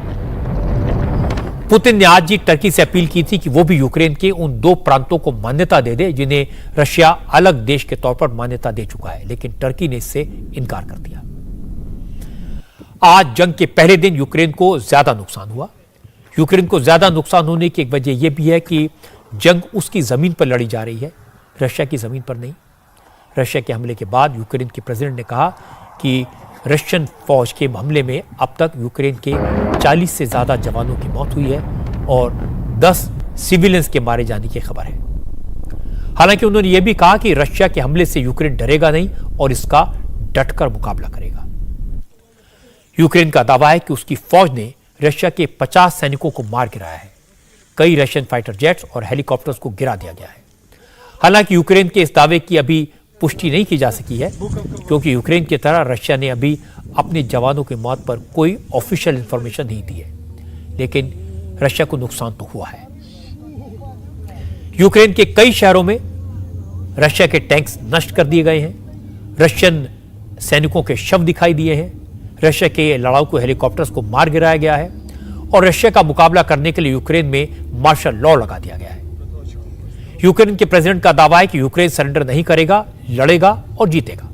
पुतिन ने आज ही टर्की से अपील की थी कि वो भी यूक्रेन के उन 2 प्रांतों को मान्यता दे दे जिन्हें रशिया अलग देश के तौर पर मान्यता दे चुका है, लेकिन टर्की ने इससे इनकार कर दिया। आज जंग के पहले दिन यूक्रेन को ज्यादा नुकसान हुआ। यूक्रेन को ज्यादा नुकसान होने की एक वजह यह भी है कि जंग उसकी जमीन पर लड़ी जा रही है, रशिया की जमीन पर नहीं। रशिया के हमले के बाद यूक्रेन के प्रेसिडेंट ने कहा कि रशियन फौज के हमले में अब तक यूक्रेन के 40 से ज्यादा जवानों की मौत हुई है और 10 सिविलियंस के मारे जाने की खबर है। हालांकि उन्होंने यह भी कहा कि रशिया के हमले से यूक्रेन डरेगा नहीं और इसका डटकर मुकाबला करेगा। यूक्रेन का दावा है कि उसकी फौज ने रशिया के 50 सैनिकों को मार गिराया है। कई रशियन फाइटर जेट्स और हेलीकॉप्टर्स को गिरा दिया गया है। हालांकि यूक्रेन के इस दावे की अभी पुष्टि नहीं की जा सकी है, क्योंकि यूक्रेन की तरह रशिया ने अभी अपने जवानों की मौत पर कोई ऑफिशियल इंफॉर्मेशन नहीं दी है, लेकिन रशिया को नुकसान तो हुआ है। यूक्रेन के कई शहरों में रशिया के टैंक्स नष्ट कर दिए गए हैं, रशियन सैनिकों के शव दिखाई दिए हैं, रशिया के लड़ाकू हेलीकॉप्टर्स को मार गिराया गया है और रशिया का मुकाबला करने के लिए यूक्रेन में मार्शल लॉ लगा दिया गया है। यूक्रेन के प्रेसिडेंट का दावा है कि यूक्रेन सरेंडर नहीं करेगा, लड़ेगा और जीतेगा।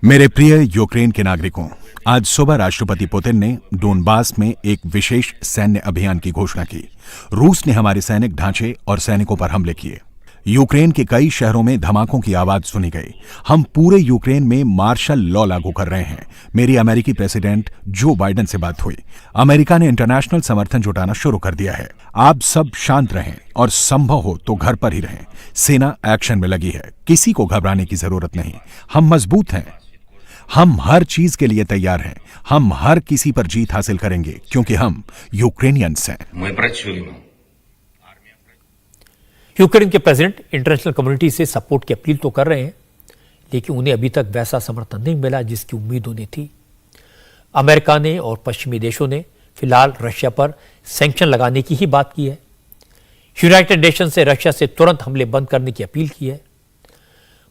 मेरे प्रिय यूक्रेन के नागरिकों, आज सुबह राष्ट्रपति पुतिन ने डोनबास में एक विशेष सैन्य अभियान की घोषणा की। रूस ने हमारे सैनिक ढांचे और सैनिकों पर हमले किए। यूक्रेन के कई शहरों में धमाकों की आवाज सुनी गई। हम पूरे यूक्रेन में मार्शल लॉ लागू कर रहे हैं। मेरी अमेरिकी प्रेसिडेंट जो बाइडेन से बात हुई। अमेरिका ने इंटरनेशनल समर्थन जुटाना शुरू कर दिया है। आप सब शांत रहें और संभव हो तो घर पर ही रहें। सेना एक्शन में लगी है, किसी को घबराने की जरूरत नहीं। हम मजबूत हैं, हम हर चीज के लिए तैयार हैं। हम हर किसी पर जीत हासिल करेंगे क्योंकि हम यूक्रेनियंस हैं। यूक्रेन के प्रेसिडेंट इंटरनेशनल कम्युनिटी से सपोर्ट की अपील तो कर रहे हैं, लेकिन उन्हें अभी तक वैसा समर्थन नहीं मिला जिसकी उम्मीद उन्हें थी। अमेरिका ने और पश्चिमी देशों ने फिलहाल रशिया पर सैंक्शन लगाने की ही बात की है। यूनाइटेड नेशन से रशिया से तुरंत हमले बंद करने की अपील की है।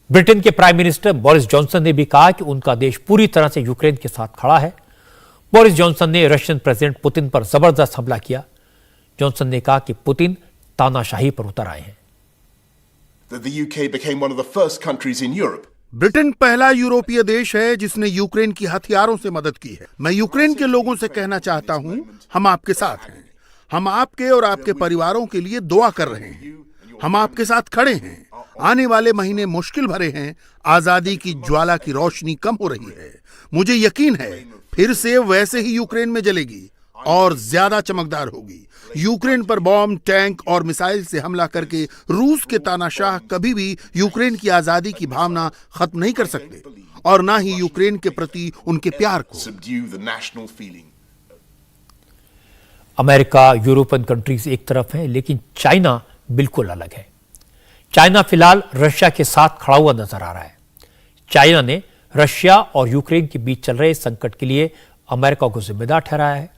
ब्रिटेन के प्राइम मिनिस्टर बोरिस जॉनसन ने भी कहा कि उनका देश पूरी तरह से यूक्रेन के साथ खड़ा है। बोरिस जॉनसन ने रशियन प्रेसिडेंट पुतिन पर जबरदस्त हमला किया। जॉनसन ने कहा कि पुतिन तानाशाही पर उतर आए हैं। The UK became one of the first countries in Europe. Britain पहला यूरोपीय देश है जिसने यूक्रेन की हथियारों से मदद की है। मैं यूक्रेन के लोगों से कहना चाहता हूं, हम आपके साथ हैं। हम आपके और आपके परिवारों के लिए दुआ कर रहे हैं। हम आपके साथ खड़े हैं। आने वाले महीने मुश्किल भरे हैं। आजादी की ज्वाला की रोशनी कम हो रही है। मुझे यकीन है फिर से वैसे ही यूक्रेन में जलेगी और ज्यादा चमकदार होगी। यूक्रेन पर बॉम्ब, टैंक और मिसाइल से हमला करके रूस के तानाशाह कभी भी यूक्रेन की आजादी की भावना खत्म नहीं कर सकते और ना ही यूक्रेन के प्रति उनके प्यार को। Subdue the national feeling. America, European countries एक तरफ हैं, लेकिन चाइना बिल्कुल अलग है। चाइना फिलहाल रशिया के साथ खड़ा हुआ नजर आ रहा है। चाइना ने रशिया और यूक्रेन के बीच चल रहे संकट के लिए अमेरिका को जिम्मेदार ठहराया है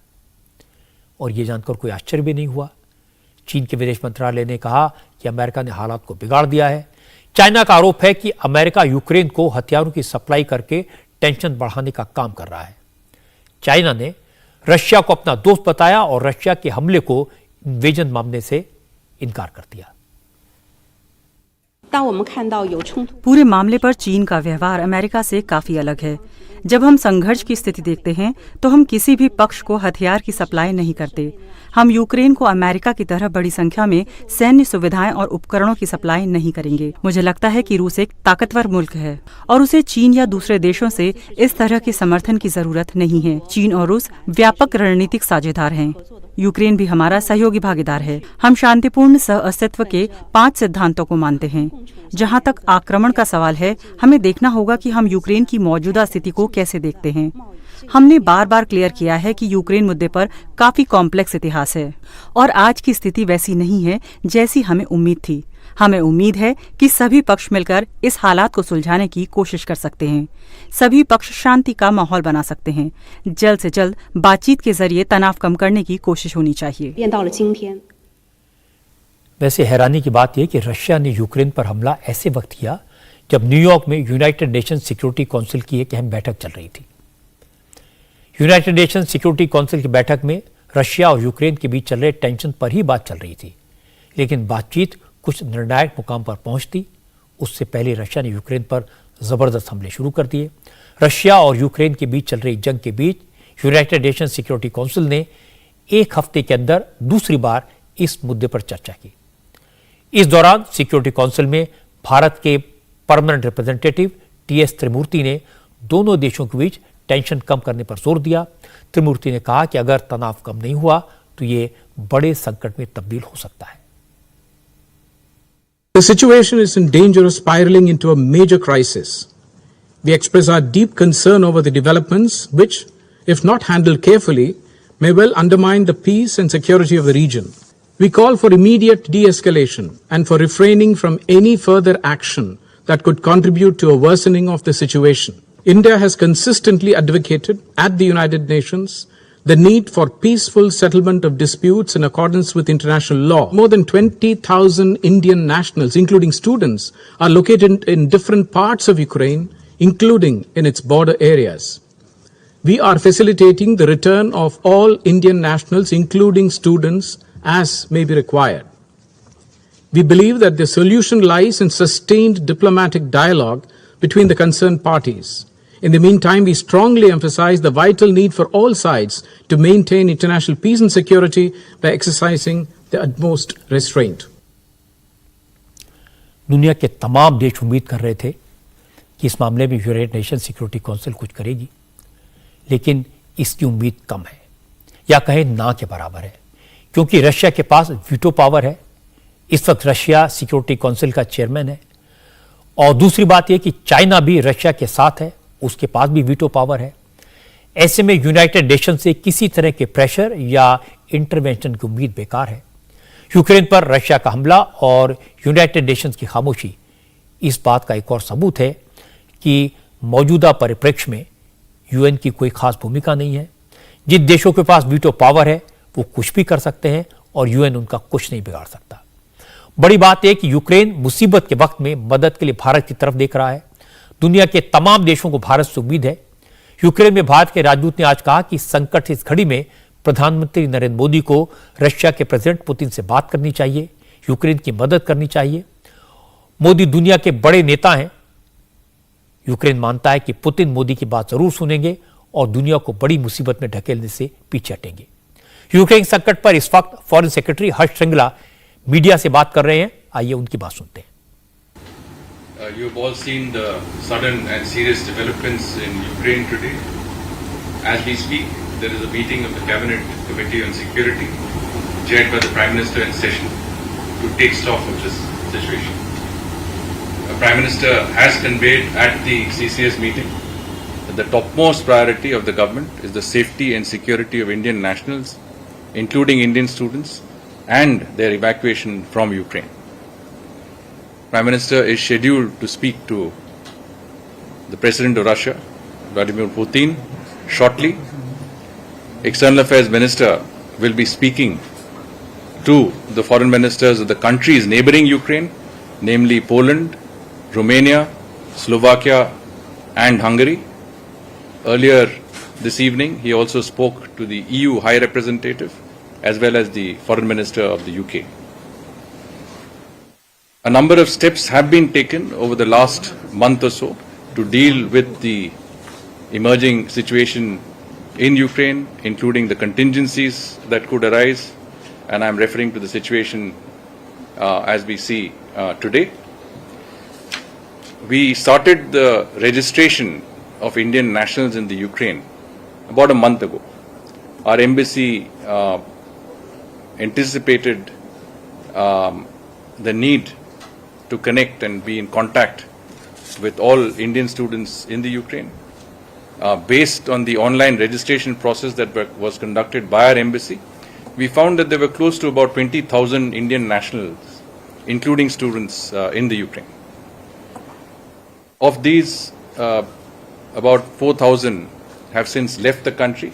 और यह जानकर कोई आश्चर्य भी नहीं हुआ। चीन के विदेश मंत्रालय ने कहा कि अमेरिका ने हालात को बिगाड़ दिया है। चाइना का आरोप है कि अमेरिका यूक्रेन को हथियारों की सप्लाई करके टेंशन बढ़ाने का काम कर रहा है। चाइना ने रशिया को अपना दोस्त बताया और रशिया के हमले को इन्वेजन मानने से इनकार कर दिया। पूरे मामले पर चीन का व्यवहार अमेरिका से काफी अलग है। जब हम संघर्ष की स्थिति देखते हैं तो हम किसी भी पक्ष को हथियार की सप्लाई नहीं करते। हम यूक्रेन को अमेरिका की तरह बड़ी संख्या में सैन्य सुविधाएं और उपकरणों की सप्लाई नहीं करेंगे। मुझे लगता है कि रूस एक ताकतवर मुल्क है और उसे चीन या दूसरे देशों से इस तरह के समर्थन की जरूरत नहीं है। चीन और रूस व्यापक रणनीतिक साझेदार हैं। यूक्रेन भी हमारा सहयोगी भागीदार है। हम शांतिपूर्ण सह अस्तित्व के 5 सिद्धांतों को मानते हैं। जहां तक आक्रमण का सवाल है, हमें देखना होगा कि हम यूक्रेन की मौजूदा स्थिति को कैसे देखते हैं। हमने बार बार क्लियर किया है कि यूक्रेन मुद्दे पर काफी कॉम्प्लेक्स इतिहास है और आज की स्थिति वैसी नहीं है जैसी हमें उम्मीद थी। हमें उम्मीद है कि सभी पक्ष मिलकर इस हालात को सुलझाने की कोशिश कर सकते हैं। सभी पक्ष शांति का माहौल बना सकते हैं। जल्द से जल्द बातचीत के जरिए तनाव कम करने की कोशिश होनी चाहिए। वैसे हैरानी की बात यह कि रशिया ने यूक्रेन पर हमला ऐसे वक्त किया जब न्यूयॉर्क में यूनाइटेड नेशन सिक्योरिटी काउंसिल की एक अहम बैठक चल रही थी। यूनाइटेड नेशन सिक्योरिटी काउंसिल की बैठक में रशिया और यूक्रेन के बीच चल रहे टेंशन पर ही बात चल रही थी, लेकिन बातचीत कुछ निर्णायक मुकाम पर पहुंचती उससे पहले रशिया ने यूक्रेन पर जबरदस्त हमले शुरू कर दिए। रशिया और यूक्रेन के बीच चल रही जंग के बीच यूनाइटेड नेशन सिक्योरिटी काउंसिल ने एक हफ्ते के अंदर दूसरी बार इस मुद्दे पर चर्चा की। इस दौरान सिक्योरिटी काउंसिल में भारत के परमानेंट रिप्रेजेंटेटिव टीएस त्रिमूर्ति ने दोनों देशों के बीच टेंशन कम करने पर जोर दिया। त्रिमूर्ति ने कहा कि अगर तनाव कम नहीं हुआ तो ये बड़े संकट में तब्दील हो सकता है। The situation is in danger of spiraling into a major crisis. We express our deep concern over the developments which, if not handled carefully, may well undermine the peace and security of the region. We call for immediate de-escalation and for refraining from any further action that could contribute to a worsening of the situation. India has consistently advocated at the United Nations the need for peaceful settlement of disputes in accordance with international law. More than 20,000 Indian nationals, including students, are located in different parts of Ukraine, including in its border areas. We are facilitating the return of all Indian nationals, including students, as may be required. We believe that the solution lies in sustained diplomatic dialogue between the concerned parties. In the meantime, we strongly emphasize the vital need for all sides to maintain international peace and security by exercising the utmost restraint. दुनिया के तमाम देश उम्मीद कर रहे थे कि इस मामले में यूनाइटेड नेशन सिक्योरिटी काउंसिल कुछ करेगी, लेकिन इसकी उम्मीद कम है, या कहें ना के बराबर है, क्योंकि रशिया के पास वीटो पावर है। इस वक्त रशिया सिक्योरिटी काउंसिल का चेयरमैन है। और दूसरी बात यह कि चाइना भी रशिया के साथ है, उसके पास भी वीटो पावर है। ऐसे में यूनाइटेड नेशन से किसी तरह के प्रेशर या इंटरवेंशन की उम्मीद बेकार है। यूक्रेन पर रशिया का हमला और यूनाइटेड नेशंस की खामोशी इस बात का एक और सबूत है कि मौजूदा परिप्रेक्ष्य में यूएन की कोई खास भूमिका नहीं है। जिन देशों के पास वीटो पावर है वो कुछ भी कर सकते हैं और यूएन उनका कुछ नहीं बिगाड़ सकता। बड़ी बात यह कि यूक्रेन मुसीबत के वक्त में मदद के लिए भारत की तरफ देख रहा है। दुनिया के तमाम देशों को भारत से उम्मीद है। यूक्रेन में भारत के राजदूत ने आज कहा कि संकट की इस घड़ी में प्रधानमंत्री नरेंद्र मोदी को रशिया के प्रेसिडेंट पुतिन से बात करनी चाहिए, यूक्रेन की मदद करनी चाहिए। मोदी दुनिया के बड़े नेता हैं। यूक्रेन मानता है कि पुतिन मोदी की बात जरूर सुनेंगे और दुनिया को बड़ी मुसीबत में ढकेलने से पीछे हटेंगे। यूक्रेन संकट पर इस वक्त फॉरेन सेक्रेटरी हर्ष श्रृंगला मीडिया से बात कर रहे हैं। आइए उनकी बात सुनते हैं। You have all seen the sudden and serious developments in Ukraine today. As we speak, there is a meeting of the Cabinet Committee on Security, chaired by the Prime Minister in session, to take stock of this situation. The Prime Minister has conveyed at the CCS meeting that the topmost priority of the government is the safety and security of Indian nationals, including Indian students, and their evacuation from Ukraine. Prime Minister is scheduled to speak to the President of Russia, Vladimir Putin, shortly. External Affairs Minister will be speaking to the foreign ministers of the countries neighboring Ukraine, namely Poland, Romania, Slovakia, and Hungary. Earlier this evening, he also spoke to the EU High Representative as well as the Foreign Minister of the UK. A number of steps have been taken over the last month or so to deal with the emerging situation in Ukraine, including the contingencies that could arise, and I am referring to the situation as we see today. We started the registration of Indian nationals in the Ukraine about a month ago. Our embassy anticipated the need to connect and be in contact with all Indian students in the Ukraine. Based on the online registration process that was conducted by our embassy, we found that there were close to about 20,000 Indian nationals, including students in the Ukraine. Of these, about 4,000 have since left the country.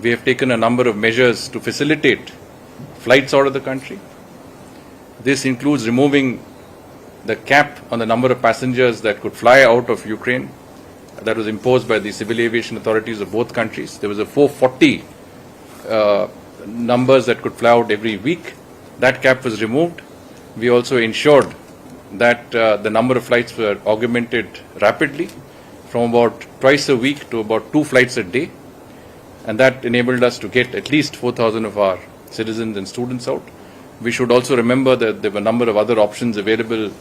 We have taken a number of measures to facilitate flights out of the country. This includes removing the cap on the number of passengers that could fly out of Ukraine that was imposed by the civil aviation authorities of both countries. There was a 440 numbers that could fly out every week. That cap was removed. We also ensured that the number of flights were augmented rapidly from about twice a week to about 2 flights a day, and that enabled us to get at least 4,000 of our citizens and students out. We should also remember that there were a number of other options available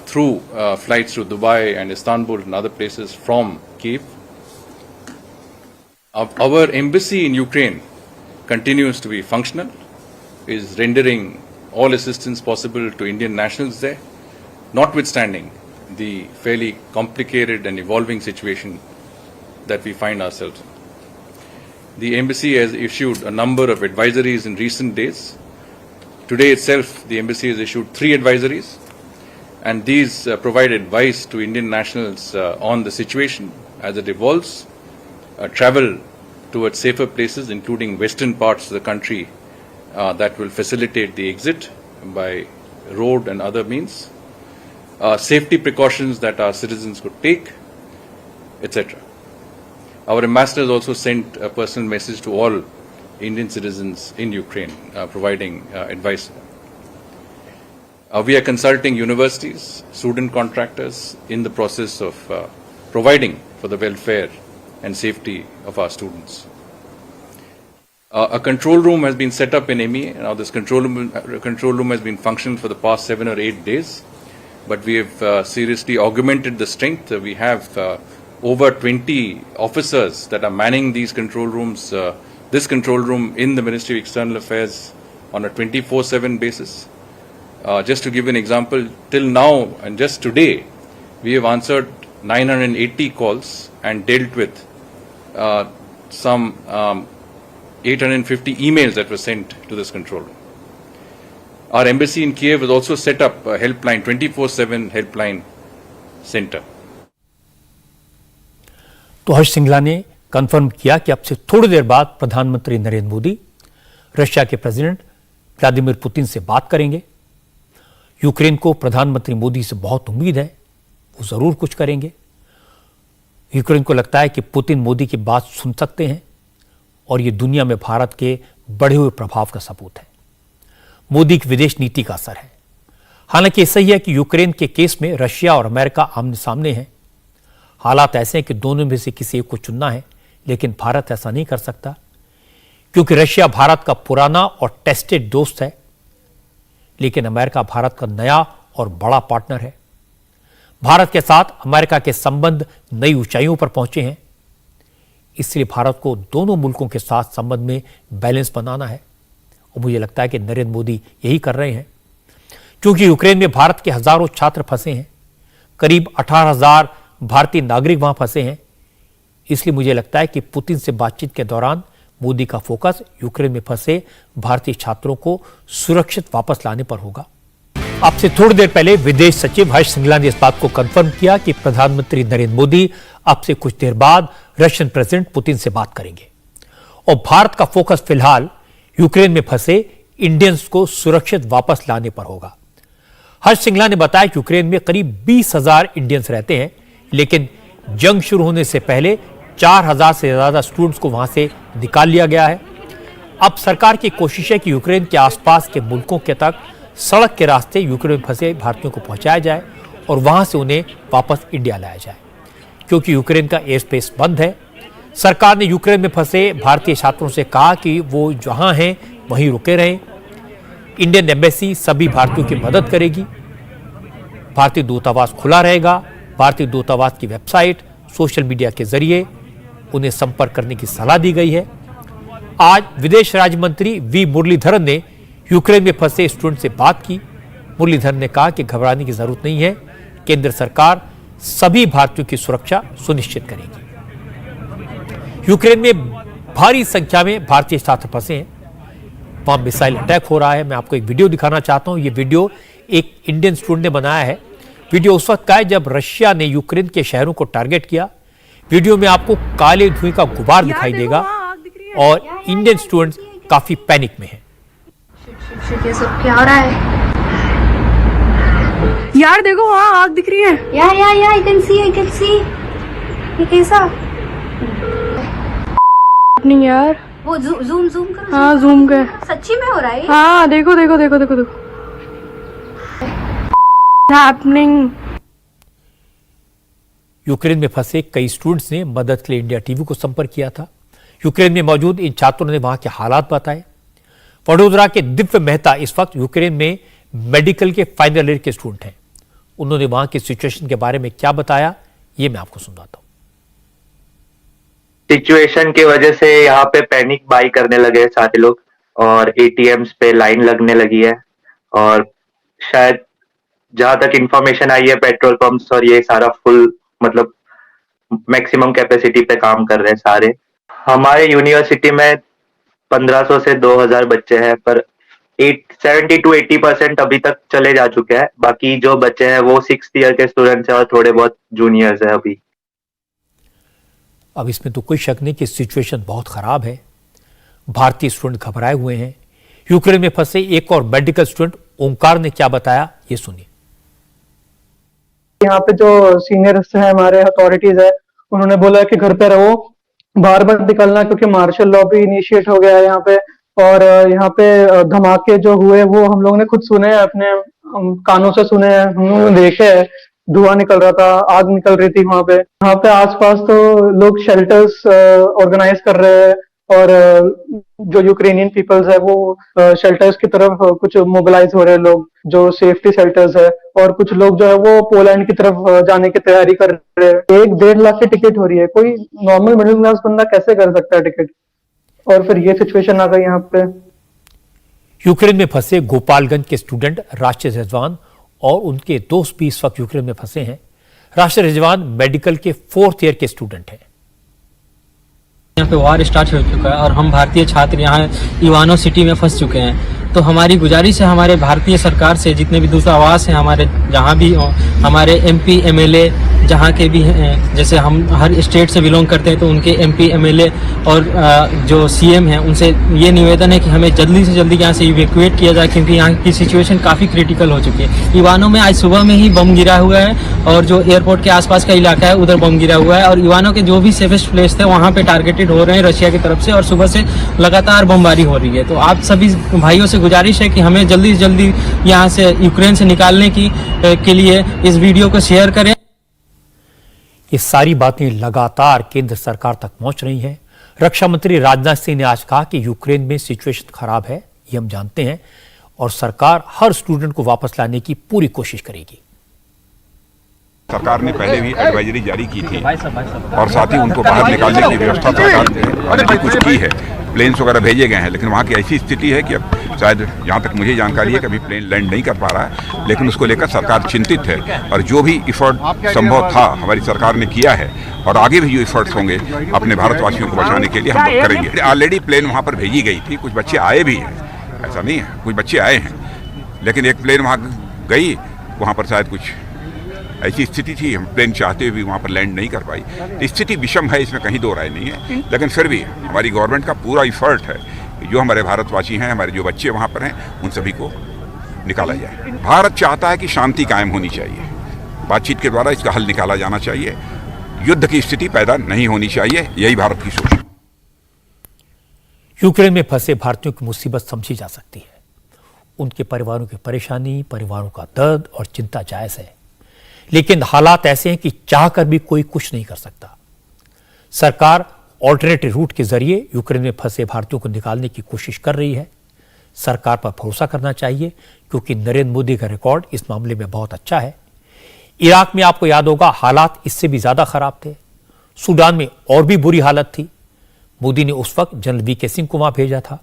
through flights to Dubai and Istanbul and other places from Kyiv. Our embassy in Ukraine continues to be functional, is rendering all assistance possible to Indian nationals there, notwithstanding the fairly complicated and evolving situation that we find ourselves in. The embassy has issued a number of advisories in recent days. Today itself, the embassy has issued 3 advisories, and these provide advice to Indian nationals on the situation as it evolves, travel towards safer places, including western parts of the country that will facilitate the exit by road and other means, safety precautions that our citizens could take, etc. Our ambassador has also sent a personal message to all Indian citizens in Ukraine, providing advice. We are consulting universities, student contractors in the process of providing for the welfare and safety of our students. A control room has been set up in MEA. Now this control room has been functioning for the past 7 or 8 days, but we have seriously augmented the strength. We have over 20 officers that are manning these control rooms, this control room in the Ministry of External Affairs on a 24/7 basis. Just to give an example, till now and just today, we have answered 980 calls and dealt with some 850 emails that were sent to this control room. Our embassy in Kiev has also set up a helpline, 24/7 helpline center. तो हर्ष सिंगला ने confirm किया कि अब से थोड़ी देर बाद प्रधानमंत्री Narendra Modi Russia के प्रेसिडेंट व्लादिमीर पुतिन से बात करेंगे। यूक्रेन को प्रधानमंत्री मोदी से बहुत उम्मीद है, वो जरूर कुछ करेंगे। यूक्रेन को लगता है कि पुतिन मोदी की बात सुन सकते हैं और ये दुनिया में भारत के बढ़े हुए प्रभाव का सबूत है। मोदी की विदेश नीति का असर है। हालांकि सही है कि यूक्रेन के केस में रशिया और अमेरिका आमने सामने हैं। हालात ऐसे हैं कि दोनों में से किसी एक को चुनना है, लेकिन भारत ऐसा नहीं कर सकता क्योंकि रशिया भारत का पुराना और टेस्टेड दोस्त है, लेकिन अमेरिका भारत का नया और बड़ा पार्टनर है। भारत के साथ अमेरिका के संबंध नई ऊंचाइयों पर पहुंचे हैं, इसलिए भारत को दोनों मुल्कों के साथ संबंध में बैलेंस बनाना है और मुझे लगता है कि नरेंद्र मोदी यही कर रहे हैं। क्योंकि यूक्रेन में भारत के हजारों छात्र फंसे हैं, करीब 18,000 भारतीय नागरिक वहां फंसे हैं, इसलिए मुझे लगता है कि पुतिन से बातचीत के दौरान मोदी का फोकस यूक्रेन में फंसे भारतीय छात्रों को सुरक्षित वापस लाने पर होगा। अब से थोड़ी देर पहले विदेश सचिव हर्ष सिंगला ने इस बात को कंफर्म किया कि प्रधानमंत्री नरेंद्र मोदी अब से कुछ देर बाद रशियन प्रेसिडेंट पुतिन से बात करेंगे और भारत का फोकस फिलहाल यूक्रेन में फंसे इंडियंस को सुरक्षित वापस लाने पर होगा। हर्ष सिंगला ने बताया कि यूक्रेन में करीब 20,000 इंडियंस रहते हैं, लेकिन जंग शुरू होने से पहले 4,000 से ज्यादा स्टूडेंट्स को वहां से निकाल लिया गया है। अब सरकार की कोशिश है कि यूक्रेन के आसपास के मुल्कों के तक सड़क के रास्ते यूक्रेन में फंसे भारतीयों को पहुंचाया जाए और वहां से उन्हें वापस इंडिया लाया जाए। क्योंकि यूक्रेन का एयर स्पेस बंद है, सरकार ने यूक्रेन में फंसे भारतीय छात्रों से कहा कि वो जहां हैं वहीं रुके रहें। इंडियन एम्बेसी सभी भारतीयों की मदद करेगी। भारतीय दूतावास खुला रहेगा। भारतीय दूतावास की वेबसाइट, सोशल मीडिया के जरिए उन्हें संपर्क करने की सलाह दी गई है। आज विदेश राज्य मंत्री वी मुरलीधरन ने यूक्रेन में फंसे स्टूडेंट से बात की। मुरलीधरन ने कहा कि घबराने की जरूरत नहीं है, केंद्र सरकार सभी भारतीयों की सुरक्षा सुनिश्चित करेगी। यूक्रेन में भारी संख्या में भारतीय छात्र फंसे हैं, वहां मिसाइल अटैक हो रहा है। मैं आपको एक वीडियो दिखाना चाहता हूं। ये वीडियो एक इंडियन स्टूडेंट ने बनाया है। वीडियो उस वक्त का है जब रशिया ने यूक्रेन के शहरों को टारगेट किया। वीडियो में आपको काले धुएं का गुबार दिखाई देगा और इंडियन स्टूडेंट्स काफी पैनिक में हैं। ये सब क्या हो रहा है? यार देखो वहाँ आग दिख रही है। या आई कैन सी। ये कैसा? नहीं यार, वो जूम करो। हाँ जूम कर। सच्ची में हो रहा है? हाँ देखो। हैपनिंग। यूक्रेन में फंसे कई स्टूडेंट्स ने मदद के लिए इंडिया टीवी को संपर्क किया था। यूक्रेन में मौजूद इन छात्रों ने वहां के हालात बताए। वडोदरा के दिव्य मेहता इस वक्त यूक्रेन में मेडिकल के फाइनल ईयर के स्टूडेंट हैं। उन्होंने वहां की सिचुएशन के बारे में क्या बताया, ये मैं आपको सुनाता हूं। सिचुएशन की वजह से यहाँ पे पैनिक बाई करने लगे सारे लोग और एटीएम्स पे लाइन लगने लगी है और शायद जहां तक इंफॉर्मेशन आई है पेट्रोल पंप्स और ये सारा फुल मतलब मैक्सिमम कैपेसिटी पे काम कर रहे हैं सारे। हमारे यूनिवर्सिटी में 1500 से 2000 बच्चे हैं, पर 70 to 80% अभी तक चले जा चुके हैं। बाकी जो बच्चे हैं वो 6th ईयर के स्टूडेंट्स हैं और थोड़े बहुत जूनियर्स हैं अभी। अब इसमें तो कोई शक नहीं कि सिचुएशन बहुत खराब है। भारतीय स्टूडेंट घबराए हुए हैं। यूक्रेन में फंसे एक और मेडिकल स्टूडेंट ओंकार ने क्या बताया, ये सुनिए। यहाँ पे जो सीनियर्स है, हमारे अथॉरिटीज है, उन्होंने बोला कि घर पे रहो, बाहर मत निकलना क्योंकि मार्शल लॉ भी इनिशिएट हो गया है यहाँ पे। और यहाँ पे धमाके जो हुए वो हम लोगों ने खुद सुने हैं, अपने कानों से सुने हैं, हम लोगों ने देखे है। धुआं निकल रहा था, आग निकल रही थी वहां पे। यहाँ पे आसपास तो लोग शेल्टर्स ऑर्गेनाइज कर रहे हैं और जो यूक्रेनियन पीपल्स है वो शेल्टर्स की तरफ कुछ मोबिलाइज हो रहे हैं लोग जो सेफ्टी शेल्टर्स है, और कुछ लोग जो है वो पोलैंड की तरफ जाने की तैयारी कर रहे हैं। 1-1.5 लाख की टिकट हो रही है, कोई नॉर्मल मिडिल क्लास बंदा कैसे कर सकता है टिकट? और फिर ये सिचुएशन आ गई यहाँ पे। यूक्रेन में फंसे गोपालगंज के स्टूडेंट राष्ट्रीय रिजवान और उनके दोस्त भी इस वक्त यूक्रेन में फंसे हैं। राष्ट्रीय रिजवान मेडिकल के 4th ईयर के स्टूडेंट हैं। यहाँ पे वार स्टार्ट हो चुका है और हम भारतीय छात्र यहाँ इवानो सिटी में फंस चुके हैं। तो हमारी गुजारिश है हमारे भारतीय सरकार से, जितने भी दूतावास हैं हमारे, जहाँ भी हमारे MP MLA जहाँ के भी हैं, जैसे हम हर स्टेट से बिलोंग करते हैं तो उनके MP MLA और जो CM हैं उनसे ये निवेदन है कि हमें जल्दी से जल्दी यहाँ से इवैक्यूएट किया जाए, क्योंकि यहाँ की सिचुएशन काफ़ी क्रिटिकल हो चुकी है। इवानो में आज सुबह में ही बम गिरा हुआ है और जो एयरपोर्ट के आसपास का इलाका है उधर बम गिरा हुआ है, और इवानो के जो भी सेफेस्ट प्लेस थे वहाँ पे टारगेटेड हो रहे हैं रशिया की तरफ से, और सुबह से लगातार बमबारी हो रही है। तो आप सभी भाइयों से गुजारिश है कि हमें जल्दी से जल्दी यहाँ से यूक्रेन से निकालने के लिए इस वीडियो को शेयर करें। ये सारी बातें लगातार केंद्र सरकार तक पहुंच रही हैं। रक्षा मंत्री राजनाथ सिंह ने आज कहा कि यूक्रेन में सिचुएशन खराब है, ये हम जानते हैं, और सरकार हर स्टूडेंट को वापस लाने की पूरी कोशिश करेगी। सरकार ने पहले भी एडवाइजरी जारी की थी और साथ ही उनको बाहर निकालने की व्यवस्था सरकार ने कुछ की है। प्लेन्स वगैरह भेजे गए हैं, लेकिन वहाँ की ऐसी स्थिति है कि अब शायद जहाँ तक मुझे जानकारी है कि अभी प्लेन लैंड नहीं कर पा रहा है, लेकिन उसको लेकर सरकार चिंतित है। और जो भी इफर्ट संभव था हमारी सरकार ने किया है, और आगे भी जो इफर्ट्स होंगे अपने भारतवासियों को बचाने के लिए हम लोग करेंगे। ऑलरेडी प्लेन वहाँ पर भेजी गई थी, कुछ बच्चे आए भी हैं, ऐसा नहीं है, कुछ बच्चे आए हैं, लेकिन एक प्लेन वहाँ गई, वहाँ पर शायद कुछ ऐसी स्थिति थी, हम प्लेन चाहते हुए भी वहाँ पर लैंड नहीं कर पाई। तो स्थिति विषम है, इसमें कहीं दो राय नहीं है, लेकिन फिर भी हमारी गवर्नमेंट का पूरा इफर्ट है जो हमारे भारतवासी हैं, हमारे जो बच्चे वहाँ पर हैं, उन सभी को निकाला जाए। भारत चाहता है कि शांति कायम होनी चाहिए, बातचीत के द्वारा इसका हल निकाला जाना चाहिए, युद्ध की स्थिति पैदा नहीं होनी चाहिए, यही भारत की सोच है। यूक्रेन में फंसे भारतीयों की मुसीबत समझी जा सकती है, उनके परिवारों की परेशानी, परिवारों का दर्द और चिंता जायज है, लेकिन हालात ऐसे हैं कि चाहकर भी कोई कुछ नहीं कर सकता। सरकार ऑल्टरनेटिव रूट के जरिए यूक्रेन में फंसे भारतीयों को निकालने की कोशिश कर रही है। सरकार पर भरोसा करना चाहिए, क्योंकि नरेंद्र मोदी का रिकॉर्ड इस मामले में बहुत अच्छा है। इराक में आपको याद होगा हालात इससे भी ज्यादा खराब थे। सूडान में और भी बुरी हालत थी। मोदी ने उस वक्त जनरल वीके सिंह को वहां भेजा था,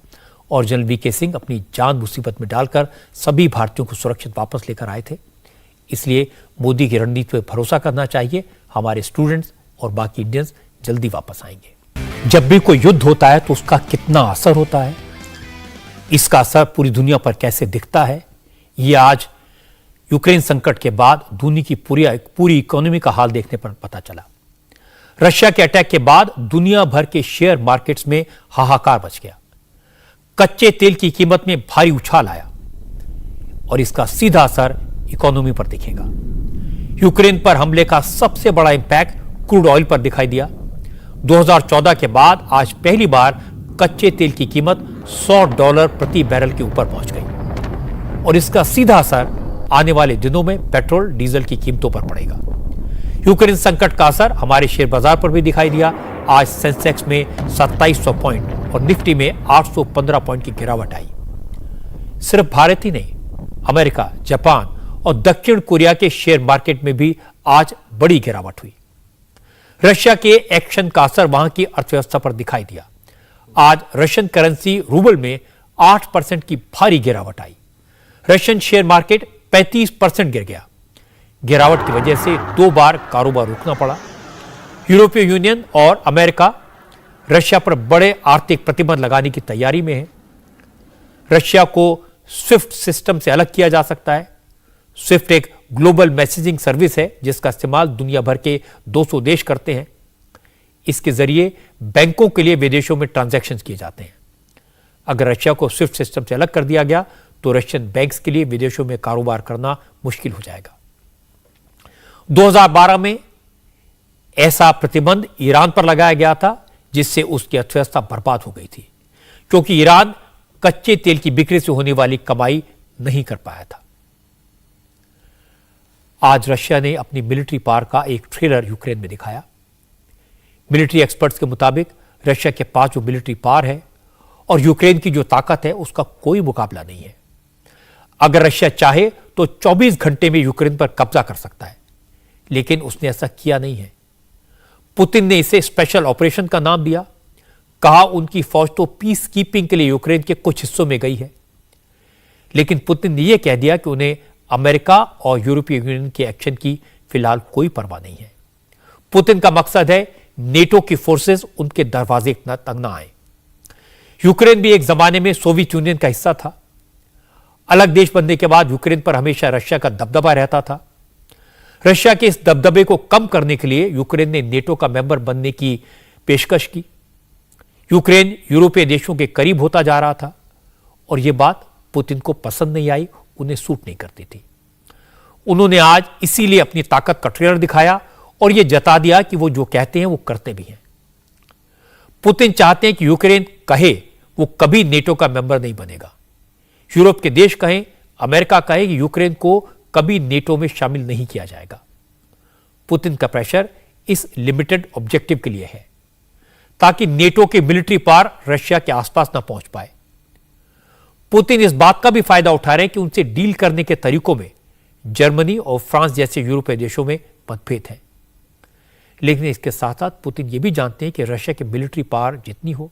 और जनरल वीके सिंह अपनी जान मुसीबत में डालकर सभी भारतीयों को सुरक्षित वापस लेकर आए थे। इसलिए मोदी की रणनीति पर भरोसा करना चाहिए। हमारे स्टूडेंट्स और बाकी इंडियंस जल्दी वापस आएंगे। जब भी कोई युद्ध होता है तो उसका कितना असर होता है, इसका असर पूरी दुनिया पर कैसे दिखता है, ये आज यूक्रेन संकट के बाद दुनिया की पूरी इकोनॉमी का हाल देखने पर पता चला। रशिया के अटैक के बाद दुनिया भर के शेयर मार्केट्स में हाहाकार मच गया। कच्चे तेल की कीमत में भारी उछाल आया और इसका सीधा असर इकोनॉमी पर दिखेगा। यूक्रेन पर हमले का सबसे बड़ा इंपैक्ट क्रूड ऑयल पर दिखाई दिया। 2014 के बाद आज पहली बार कच्चे तेल की कीमत $100 प्रति बैरल के ऊपर पहुंच गई, और इसका सीधा असर आने वाले दिनों में पेट्रोल डीजल की कीमतों पर पड़ेगा। यूक्रेन संकट का असर हमारे शेयर बाजार पर भी दिखाई दिया। आज सेंसेक्स में 2700 पॉइंट और निफ्टी में 815 पॉइंट की गिरावट आई। सिर्फ भारत ही नहीं, अमेरिका, जापान और दक्षिण कोरिया के शेयर मार्केट में भी आज बड़ी गिरावट हुई। रशिया के एक्शन का असर वहां की अर्थव्यवस्था पर दिखाई दिया। आज रशियन करेंसी रूबल में 8% की भारी गिरावट आई। रशियन शेयर मार्केट 35% गिर गया। गिरावट की वजह से 2 बार कारोबार रोकना पड़ा। यूरोपीय यूनियन और अमेरिका रशिया पर बड़े आर्थिक प्रतिबंध लगाने की तैयारी में है। रशिया को स्विफ्ट सिस्टम से अलग किया जा सकता है। स्विफ्ट एक ग्लोबल मैसेजिंग सर्विस है जिसका इस्तेमाल दुनिया भर के 200 देश करते हैं। इसके जरिए बैंकों के लिए विदेशों में ट्रांजैक्शंस किए जाते हैं। अगर रशिया को स्विफ्ट सिस्टम से अलग कर दिया गया तो रशियन बैंक्स के लिए विदेशों में कारोबार करना मुश्किल हो जाएगा। 2012 में ऐसा प्रतिबंध ईरान पर लगाया गया था जिससे उसकी अर्थव्यवस्था बर्बाद हो गई थी, क्योंकि ईरान कच्चे तेल की बिक्री से होने वाली कमाई नहीं कर पाया था। आज रशिया ने अपनी मिलिट्री पावर का एक ट्रेलर यूक्रेन में दिखाया। मिलिट्री एक्सपर्ट्स के मुताबिक रशिया के पास जो मिलिट्री पावर है और यूक्रेन की जो ताकत है उसका कोई मुकाबला नहीं है। अगर रशिया चाहे तो 24 घंटे में यूक्रेन पर कब्जा कर सकता है, लेकिन उसने ऐसा किया नहीं है। पुतिन ने इसे स्पेशल ऑपरेशन का नाम दिया, कहा उनकी फौज तो पीस कीपिंग के लिए यूक्रेन के कुछ हिस्सों में गई है, लेकिन पुतिन ने यह कह दिया कि उन्हें अमेरिका और यूरोपीय यूनियन के एक्शन की फिलहाल कोई परवाह नहीं है। पुतिन का मकसद है नेटो की फोर्सेस उनके दरवाजे तक न आए। यूक्रेन भी एक जमाने में सोवियत यूनियन का हिस्सा था। अलग देश बनने के बाद यूक्रेन पर हमेशा रशिया का दबदबा रहता था। रशिया के इस दबदबे को कम करने के लिए यूक्रेन ने नेटो का मेंबर बनने की पेशकश की। यूक्रेन यूरोपीय देशों के करीब होता जा रहा था और यह बात पुतिन को पसंद नहीं आई, उन्हें सूट नहीं करती थी। उन्होंने आज इसीलिए अपनी ताकत का ट्रेलर दिखाया और यह जता दिया कि वो जो कहते हैं वो करते भी हैं। पुतिन चाहते हैं कि यूक्रेन कहे वो कभी नेटो का मेंबर नहीं बनेगा। यूरोप के देश कहें, अमेरिका कहे कि यूक्रेन को कभी नेटो में शामिल नहीं किया जाएगा। पुतिन का प्रेशर इस लिमिटेड ऑब्जेक्टिव के लिए है ताकि नेटो की मिलिट्री पावर रशिया के आसपास ना पहुंच पाए। पुतिन इस बात का भी फायदा उठा रहे हैं कि उनसे डील करने के तरीकों में जर्मनी और फ्रांस जैसे यूरोपीय देशों में मतभेद है। लेकिन इसके साथ साथ पुतिन ये भी जानते हैं कि रशिया की मिलिट्री पावर जितनी हो,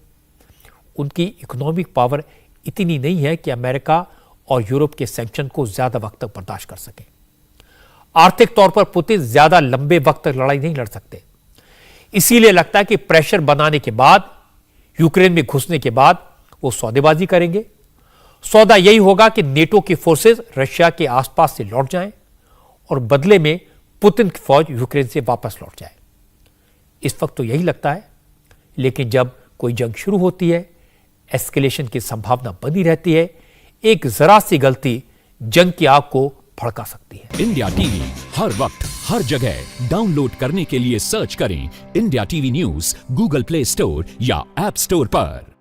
उनकी इकोनॉमिक पावर इतनी नहीं है कि अमेरिका और यूरोप के सैंक्शन को ज्यादा वक्त तक बर्दाश्त कर सके। आर्थिक तौर पर पुतिन ज्यादा लंबे वक्त तक लड़ाई नहीं लड़ सकते। इसीलिए लगता है कि प्रेशर बनाने के बाद, यूक्रेन में घुसने के बाद वो सौदेबाजी करेंगे। सौदा यही होगा कि नेटो की फोर्सेस रशिया के आसपास से लौट जाएं और बदले में पुतिन की फौज यूक्रेन से वापस लौट जाए। इस वक्त तो यही लगता है, लेकिन जब कोई जंग शुरू होती है, एस्केलेशन की संभावना बनी रहती है। एक जरा सी गलती जंग की आग को भड़का सकती है। इंडिया टीवी हर वक्त हर जगह डाउनलोड करने के लिए सर्च करें India TV news Google play store या ऐप स्टोर पर।